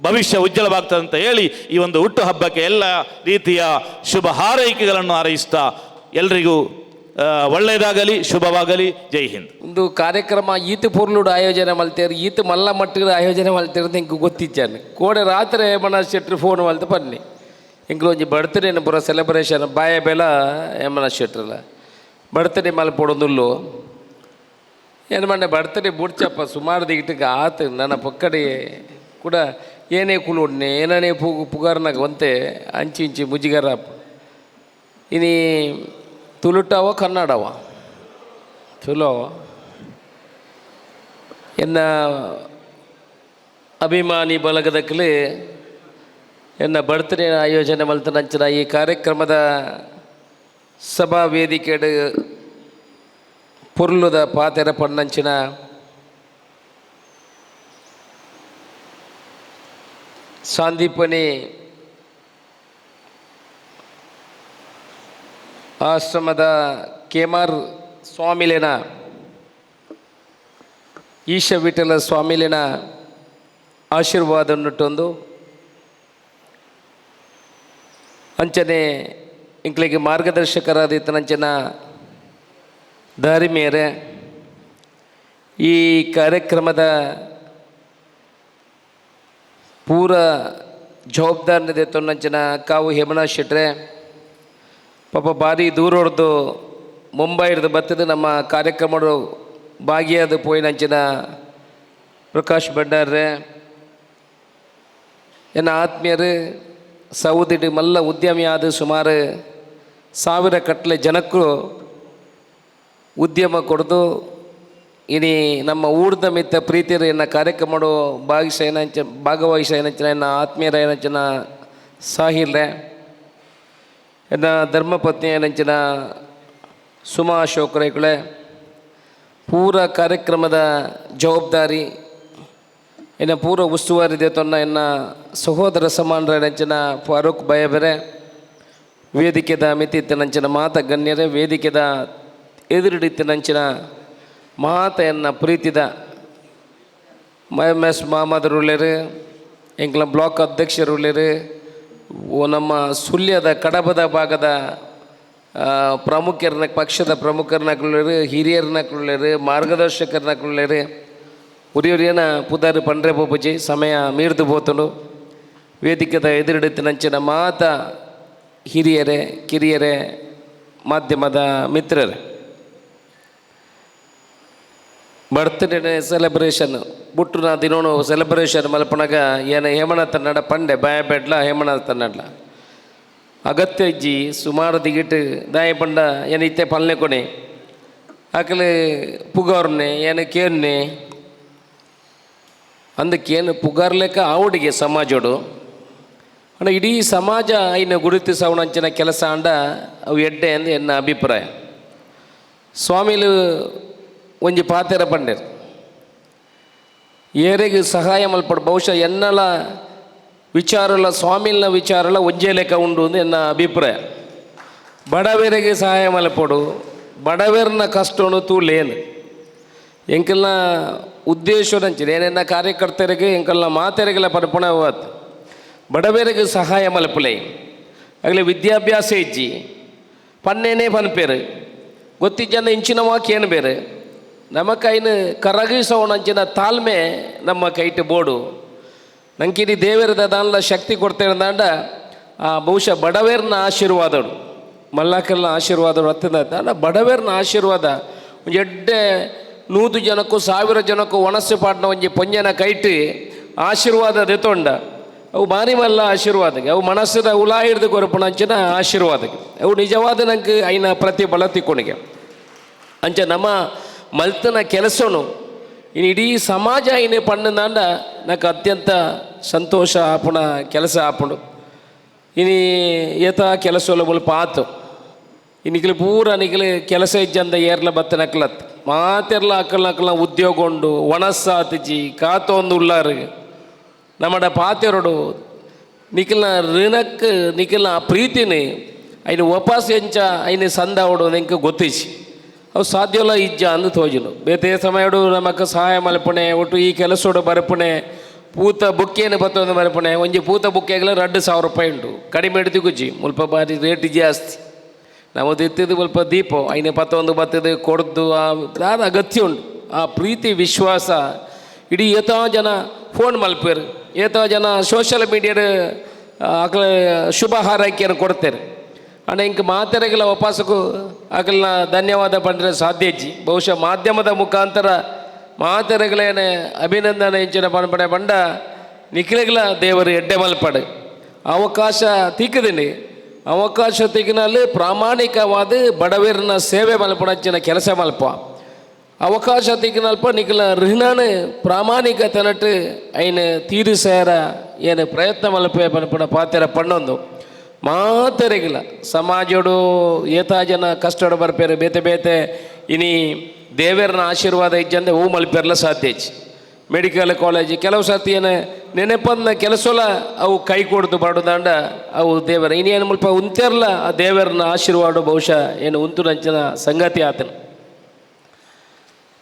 ಭವಿಷ್ಯ ಉಜ್ವಲವಾಗ್ತದೆ ಅಂತ ಹೇಳಿ ಈ ಒಂದು ಹುಟ್ಟುಹಬ್ಬಕ್ಕೆ ಎಲ್ಲ ರೀತಿಯ ಶುಭ ಹಾರೈಕೆಗಳನ್ನು ಹಾರೈಸ್ತಾ ಎಲ್ಲರಿಗೂ ಒಳ್ಳೆಯದಾಗಲಿ, ಶುಭವಾಗಲಿ. ಜೈ ಹಿಂದ್. ಒಂದು ಕಾರ್ಯಕ್ರಮ ಈತ ಪೂರ್ಲುಡು ಆಯೋಜನೆ ಮಲ್ತೇರು, ಈತ ಮಲ್ಲ ಮಟ್ಟಿಗೆ ಆಯೋಜನೆ ಮಲ್ತೇರು ನಿಂಗೆ ಗೊತ್ತಿದ್ದಾನೆ. ಕೋಡೆ ರಾತ್ರಿ ಹೇಮಣ್ಣ ಶೆಟ್ರು ಫೋನ್ ಮಲ್ತು ಬನ್ನಿ, ಹಿಂಗೆ ಒಂಜಿ ಬರ್ತ್ಡೇನ ಪೂರ ಸೆಲೆಬ್ರೇಷನ್ ಬಾಯ ಬೆಲ ಹೇಮಣ್ಣ ಶೆಟ್ರಲ್ಲ ಬರ್ತ್ಡೇ ಮಲ್ಪೊಡೊಂದುಲ್ಲು ಏನು ಮಂಡೆ ಬರ್ತ್ಡೇ ಬುಡ್ಚಪ್ಪ ಸುಮಾರು ದಿಗಿಟ್ಟಿಗೆ ಆತು. ನನ್ನ ಪಕ್ಕಡೆ ಕೂಡ ಏನೇ ಕುಲುಡ್ನೆ ಏನನೇ ಪುಗಾರ್ನಾಗ ಒಂತೆ ಅಂಚಿ ಇಂಚಿ ಮುಜಿಗಾರ ಇನಿ ತುಳುಟವ ಕನ್ನಡವ ಚಲೋ ಎನ್ನ ಅಭಿಮಾನಿ ಬಳಗದಕ್ಕಲೇ ಎನ್ನ ಬರ್ತ್ಡೇ ಆಯೋಜನೆ ಮಲ್ತನಂಚಿನ ಈ ಕಾರ್ಯಕ್ರಮದ ಸಭಾ ವೇದಿಕೆಡು ಪುರ್ಲುದ ಪಾತೆರ ಪಣ್ಣಂಚಿನ ಸಾಂದೀಪನಿ ಆಶ್ರಮದ ಕೇಮಾರ್ ಸ್ವಾಮಿಲಿನ ಈಶ ವಿಠಲ ಸ್ವಾಮಿಲಿನ ಆಶೀರ್ವಾದನ್ನುಟ್ಟೊಂದು ಅಂಚನೆ ಇಂಕ್ಲಿಗೆ ಮಾರ್ಗದರ್ಶಕರಾದಿತ್ತನಂಚನ ದಾರಿ ಮೇರೆ ಈ ಕಾರ್ಯಕ್ರಮದ ಪೂರ ಜವಾಬ್ದಾರಿದೆ ತೊನ್ನಂಚಿನ ಕಾವು ಹೇಮಣ್ಣ ಶೆಟ್ರೆ ಪಾಪ ಭಾರಿ ದೂರ ಹೊಡೆದು ಮುಂಬೈ ಹಿಡಿದು ಬರ್ತದೆ ನಮ್ಮ ಕಾರ್ಯಕ್ರಮಗಳು ಭಾಗಿಯಾದ ಪೋಯಿನಂಚಿನ ಪ್ರಕಾಶ್ ಭಂಡಾರ್ರೆ ಎನ್ನ ಆತ್ಮೀಯರು ಸೌದಿಡಿ ಮಲ್ಲ ಉದ್ಯಮಿ ಆದ ಸುಮಾರು 1000 ಕಟ್ಲೆ ಜನಕ್ಕೂ ಉದ್ಯಮ ಕೊಡ್ದು ಇನಿ ನಮ್ಮ ಊರ್ದ ಮಿತ್ತ ಪ್ರೀತಿಯರು ಎನ್ನ ಕಾರ್ಯಕ್ರಮ ಭಾಗವಹಿಸಿನ ಎನ್ನ ಆತ್ಮೀಯರ ಏನಂಚಿನ ಸಾಹಿಲ್ರೆ ಎನ್ನ ಧರ್ಮಪತ್ನಿ ಏನಂಚಿನ ಸುಮಾ ಅಶೋಕ್ರೈಕಳೆ ಪೂರ ಕಾರ್ಯಕ್ರಮದ ಜವಾಬ್ದಾರಿ ಎನ್ನ ಪೂರ ಉಸ್ತುವಾರಿದೆ ತೊನ್ನ ಎನ್ನ ಸಹೋದರ ಸಮಾನರ ಏನಂಚಿನ ಫಾರೂಕ್ ಬಯಬೆರೆ ವೇದಿಕೆದ ಮಿತಿತ್ತಿನಂಚಿನ ಮಾತ ಗಣ್ಯರೇ ವೇದಿಕೆದ ಎದುರಿಡಿತ್ತಿನಂಚಿನ ಮಾತ ಎನ್ನ ಪ್ರೀತಿದ MS ಮಹಮ್ಮದರುಳ್ಳೇರು ಎಂಕ್ಲ ಬ್ಲಾಕ್ ಅಧ್ಯಕ್ಷರುಳ್ಳೇರು ನಮ್ಮ ಸುಳ್ಯದ ಕಡಬದ ಭಾಗದ ಪ್ರಮುಖರನ್ನ ಪಕ್ಷದ ಪ್ರಮುಖರನ್ನಾಕೊಳ್ಳೇರು ಹಿರಿಯರನ್ನಾಕೊಳ್ಳೇರು ಮಾರ್ಗದರ್ಶಕರನ್ನಾಕೊಳ್ಳೇರು ಉರಿಯುರಿಯನ ಪುದಾರಿ ಪಂಡ್ರೆ ಬೋಪುಜಿ ಸಮಯ ಮೀರ್ದು ಬೋತನು ವೇದಿಕೆದ ಎದುರಿಡುತ್ತಿನಂಚಿನ ಮಾತ ಹಿರಿಯರೇ ಕಿರಿಯರೇ ಮಾಧ್ಯಮದ ಮಿತ್ರರೇ ಬರ್ತ್ಡೇ ಸೆಲೆಬ್ರೇಷನ್ ಬುಟ್ಟು ನಾ ದಿನೋನು ಸೆಲೆಬ್ರೇಷನ್ ಮಲ್ಪನಾಗ ಏನು ಹೇಮಣ್ಣ ತನ್ನಡ ಪಂಡೆ ಬಾಯ ಬೇಡ್ಲ ಹೇಮಣ್ಣ ತನ್ನಡ್ಲ ಅಗತ್ಯ ಇಜ್ಜಿ ಸುಮಾರು ದಿಗಿಟ್ಟು ದಾಯ ಪಂಡ ಏನಿತ್ತೆ ಪಲ್ನೆ ಕೊನೆ ಆಕಲೆ ಪುಗಾರ್ನೆ ಏನು ಕೇನ್ನೆ ಅಂದಕ್ಕೇನು ಪುಗಾರ್ಲೆಕ್ಕ ಆವಡಿಗೆ ಸಮಾಜೋಡು ಅಣ್ಣ ಇಡೀ ಸಮಾಜ ಇನ್ನು ಗುರುತಿಸವಣಂಚಿನ ಕೆಲಸ ಅಂಡ ಅವು ಎಡ್ಡೆ ಅಂದು ಎನ್ನ ಅಭಿಪ್ರಾಯ ಸ್ವಾಮಿಲು ಒಂಜಿ ಪಾತೆರ ಪಂಡೇರು ಏರೆಗೆ ಸಹಾಯ ಮಲ್ಪಡು ಬಹುಶಃ ಎನ್ನಲ ವಿಚಾರಲ ಸ್ವಾಮಿಲ್ನ ವಿಚಾರಲ ಒಂಜೇ ಲೆಕ್ಕ ಉಂಡು ಎಂದು ಎನ್ನ ಅಭಿಪ್ರಾಯ ಬಡವರಿಗೆ ಸಹಾಯ ಮಲ್ಪಡು, ಬಡವರನ್ನ ಕಷ್ಟವನ್ನು ತೂಲೇನು ಎಂಕಲ್ನ ಉದ್ದೇಶ ನಂಚಿನ ಏನೆನ್ನ ಕಾರ್ಯಕರ್ತರಿಗೆ ಎಂಕಲ್ನ ಮಾತೆರೆಗೆಲ್ಲ ಪರಪಣ ಹೋತ್ ಬಡವರಿಗೆ ಸಹಾಯ ಮಲ್ಪಲೆ ಆಗಲೇ ವಿದ್ಯಾಭ್ಯಾಸ ಇಜ್ಜಿ ಪನ್ನೇನೇ ಪನ್ಪೇರು ಗೊತ್ತಿಜ್ಜನ ಇಂಚಿನ ವಾಕ್ಯೇನು ಬೇರೆ ನಮ್ಮ ಕೈನ ಕರಗಿಸೋಣಂಚಿನ ತಾಳ್ಮೆ ನಮ್ಮ ಕೈಟ್ ಬೋಡು ನಂಗಿನಿ ದೇವರದ ದಾನಲ ಶಕ್ತಿ ಕೊಡ್ತೇನೆ ಬಹುಶಃ ಬಡವೇರ್ನ ಆಶೀರ್ವಾದಗಳು ಮಲ್ಲಾಕೆಲ್ಲ ಆಶೀರ್ವಾದಗಳು ಹತ್ತಿದ ಬಡವೇರ್ನ ಆಶೀರ್ವಾದ ಒಂದು ಎಡ್ಡೆ 100 ಜನಕ್ಕೂ 1000 ಜನಕ್ಕೂ ಒಣಸು ಪಾಡ್ನ ಒಂಜಿ ಪೊಂಜನ ಕೈಟ್ ಆಶೀರ್ವಾದ ದೆತೊಂಡ ಅವು ಬಾರಿ ಮಲ್ಲ ಆಶೀರ್ವಾದಕ್ಕೆ ಅವು ಮನಸ್ಸಿನ ಉಲಾ ಹಿಡ್ದು ಕೊರಪಣಂಚಿನ ಆಶೀರ್ವಾದಕ್ಕೆ ಅವು ನಿಜವಾದ ನಂಗೆ ಐನ ಪ್ರತಿಫಲ ತಿಕ್ಕೊಣಿಗೆ ಅಂಚ ನಮ್ಮ ಮಲ್ತನ ಕೆಲಸನು ಇನ್ನು ಇಡೀ ಸಮಾಜ ಏನೇ ಪಣ್ಣಂದಾಂಡ నాకు ಅತ್ಯಂತ ಸಂತೋಷ ಆಪುಣ ಕೆಲಸ ಆಪುಂಡು ಇನಿ ಏತ ಕೆಲಸ ಮುಲ್ಪ ಆತು ನಿಖಿಲು ಪೂರ ನಿಖಿಲು ಕೆಲಸ ಇಜ್ಜಂದ ಏರ್ಲ ಬತ್ತ ನಕ್ಲತ್ ಮಾತೆರ್ಲ ಅಕ್ಕಲ್ನ ಉದ್ಯೋಗ ಉಂಡು ಒಣಸಾತಿಜಿ ಕಾತೊಂದು ಉಳ್ಳಾರು ನಮ್ಮಡ ಪಾತೆರಡು ನಿಖಿಲ್ನ ಋಣಕ್ಕೆ ನಿಖಿಲ್ನ ಪ್ರೀತಿನಿ ಐನು ವಾಪಸ್ ಎಂಚ ಐನು ಸಂದ ಅವಡು ನಿಂಗೆ ಗೊತ್ತಿಸಿ ಅವು ಸಾಧ್ಯಲ್ಲ ಇಜ್ಜ ಅಂದು ತೋಜನು ಬೇತೆ ಸಮಯಡು ನಮಕ್ಕೆ ಸಹಾಯ ಮಲ್ಪಣೆ ಒಟ್ಟು ಈ ಕೆಲಸೋಡು ಬರಪಣೆ ಪೂತ ಬುಕ್ಕೇನು ಬತ್ತೊಂದು ಮಲ್ಪಣೆ ಒಂಜಿ ಪೂತ ಬುಕ್ಕೆಗಳ 2,000 ರೂಪಾಯಿ ಉಂಟು ಕಡಿಮೆ ಹಿಡಿದು ಗುಜ್ಜಿ ಮುಲ್ಪ ಬಾರಿ ರೇಟ್ ಜಾಸ್ತಿ ನಮ್ಮದು ಇತ್ತಿದ್ದು ಸ್ವಲ್ಪ ದೀಪ ಐನೆ ಪತ್ತೊಂದು ಬತ್ತದು ಕೊಡ್ದು ಅದು ಅಗತ್ಯ ಉಂಟು ಆ ಪ್ರೀತಿ ವಿಶ್ವಾಸ ಇಡೀ ಏತೋ ಜನ ಫೋನ್ ಮಲ್ಪೇರು ಏತೋ ಜನ ಸೋಷಿಯಲ್ ಮೀಡಿಯಾದ ಶುಭ ಹಾರೈಕೆಯನ್ನು ಕೊಡ್ತಾರೆ ಅಣ್ಣ ಇಂಕ ಮಾತೆರೆಗೆಲ್ಲ ವಾಪಸ್ಸು ಆಗಲ್ನ ಧನ್ಯವಾದ ಪಂಡ್ರೆ ಸಾಧ್ಯ ಇಜ್ಜಿ ಬಹುಶಃ ಮಾಧ್ಯಮದ ಮುಖಾಂತರ ಮಾತೆರೆಗಳೇನೆ ಅಭಿನಂದನೆ ಇಂಚಿನ ಪಣಪಡೆ ಬಂಡ ನಿಖಿಲೆಗಳ ದೇವರು ಎಡ್ಡೆ ಮಲ್ಪಡು ಅವಕಾಶ ತಿಕ್ಕದಿನಿ ಅವಕಾಶ ತಿಕ್ಕಿನಲ್ಲಿ ಪ್ರಾಮಾಣಿಕವಾದ ಬಡವರನ್ನ ಸೇವೆ ಮಲ್ಪಡಂಚಿನ ಕೆಲಸ ಮಲ್ಪ ಅವಕಾಶ ತಿಕ್ಕಿನಲ್ಪ ನಿಖಿಲ ಋಣಾನು ಪ್ರಾಮಾಣಿಕತೆನಟ್ಟು ಐನು ತೀರಿಸ್ಯಾರ ಏನು ಪ್ರಯತ್ನ ಮಲ್ಪೆ ಪಣಪಡ ಪಾತೆರ ಪಣ್ಣೊಂದು ಮಾತೆರೆಗಿಲ್ಲ ಸಮಾಜೋಡು ಏತಾ ಜನ ಕಷ್ಟಡು ಬರ್ಪೇರು ಬೇತೆ ಬೇತೆ ಇನಿ ದೇವರನ ಆಶೀರ್ವಾದ ಇಜ್ಜಂದೆ ಹೂ ಮಲ್ಪೇರ್ಲ ಸಾಧ್ಯ ಇಜ್ಜಿ ಮೆಡಿಕಲ್ ಕಾಲೇಜ್ ಕೆಲವು ಸರ್ತಿ ಏನು ನೆನಪನ್ನ ಕೆಲಸಲ ಅವು ಕೈ ಕೊಡ್ದು ಬಾಡುದಾಂಡ ಅವು ದೇವರ ಇನ್ನೇನು ಮುಲ್ಪ ಉಂತೆರ್ಲ ಆ ದೇವರನ ಆಶೀರ್ವಾದ ಬಹುಶಃ ಏನು ಉಂಟು ನಂಚಿನ ಸಂಗತಿ ಆತನು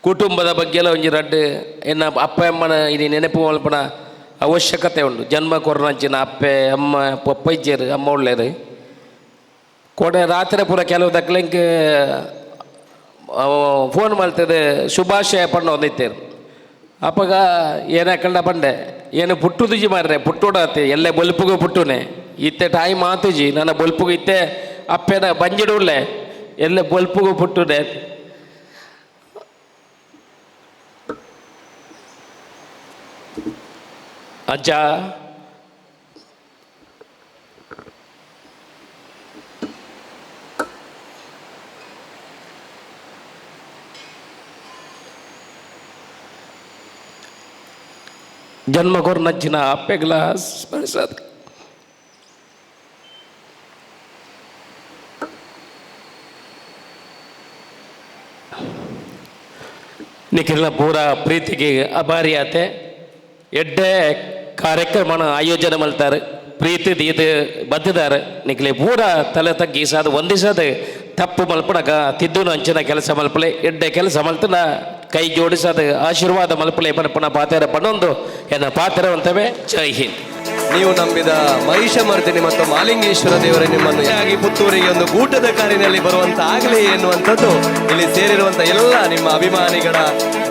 ಕುಟುಂಬದ ಬಗ್ಗೆ ಎಲ್ಲ ಒಂಜಿ ರಡ್ಡು ಎನ್ನ ಅಪ್ಪ ಅಮ್ಮನ ಇನಿ ನೆನಪು ಮಲ್ಪನ ಅವಶ್ಯಕತೆ ಉಂಟು ಜನ್ಮ ಕೊರೋನಂಚಿನ ಅಪ್ಪೆ ಅಮ್ಮ ಪಪ್ಪಜ್ಜರು ಅಮ್ಮ ಒಳ್ಳೆಯರು ಕೊಡೆ ರಾತ್ರಿ ಪೂರ ಕೆಲವು ದಕ್ಲಿಂಕ್ ಫೋನ್ ಮಾಡ್ತದೆ ಶುಭಾಶಯ ಪಣ್ಣ ಒಂದಿತ್ತೇರು ಅಪ್ಪಗ ಏನಾಕಂಡ ಬಂಡೆ ಏನು ಪುಟ್ಟುದುಜಿ ಮಾರ್ರೆ ಪುಟ್ಟೋಡತ್ತೆ ಎಲ್ಲೇ ಬೊಲ್ಪುಗೂ ಪುಟ್ಟುನೆ ಇತ್ತೆ ಟೈಮ್ ಆತುಜಿ ನನ್ನ ಬೊಲ್ಪುಗು ಇತ್ತೆ ಅಪ್ಪೆನ ಬಂಜಿಡುಳ್ಳೆ ಎಲ್ಲೇ ಬೊಲ್ಪುಗೂ ಪುಟ್ಟುನೆ ಅಜ್ಜ ಜನ್ಮ ಕೊರ್ನಜ್ಜಿನ ಅಪ್ಪೆಗಳ ಸ್ಮರಿಸದ ನಿಖಿಲ್ನ ಪೂರ ಪ್ರೀತಿಗೆ ಅಭಾರಿ ಆತೆ ಎಡ್ಡೆ ಕಾರ್ಯಕ್ರಮನ ಆಯೋಜನೆ ಮಾಡ್ತಾರೆ ಪ್ರೀತಿ ಇದು ಬದ್ದಿದ್ದಾರೆ ನಿಖಿಲೆ ಪೂರ ತಲೆ ತಗ್ಗಿಸದು ಒಂದಿಸದು ತಪ್ಪು ಮಲ್ಪಣಗ ತಿದ್ದುನು ಅಂಚಿನ ಕೆಲಸ ಮಲ್ಪಲೆ ಎಡ್ಡೆ ಕೆಲಸ ಮಲ್ತನ ಕೈ ಜೋಡಿಸದು ಆಶೀರ್ವಾದ ಮಲ್ಪಲೆ ಪಣಪಣ ಪಾತೆರ ಪಣೊಂದು ಎನ್ನ ಪಾತೆರ ಅಂತವೆ ಜೈ ಹಿಂದ್. ನೀವು ನಂಬಿದ ಮಹಿಷಮರ್ದಿನಿ ಮತ್ತು ಮಾಲಿಂಗೇಶ್ವರ ದೇವರೇ ನಿಮ್ಮನ್ನು ಆಗಿ ಪುತ್ತೂರಿಗೆ ಒಂದು ಗೂಟದ ಕಾರಿನಲ್ಲಿ ಬರುವಂತ ಆಗಲಿ ಎನ್ನುವಂಥದ್ದು ಇಲ್ಲಿ ಸೇರಿರುವಂತ ಎಲ್ಲ ನಿಮ್ಮ ಅಭಿಮಾನಿಗಳ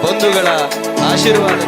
ಬಂಧುಗಳ ಆಶೀರ್ವಾದ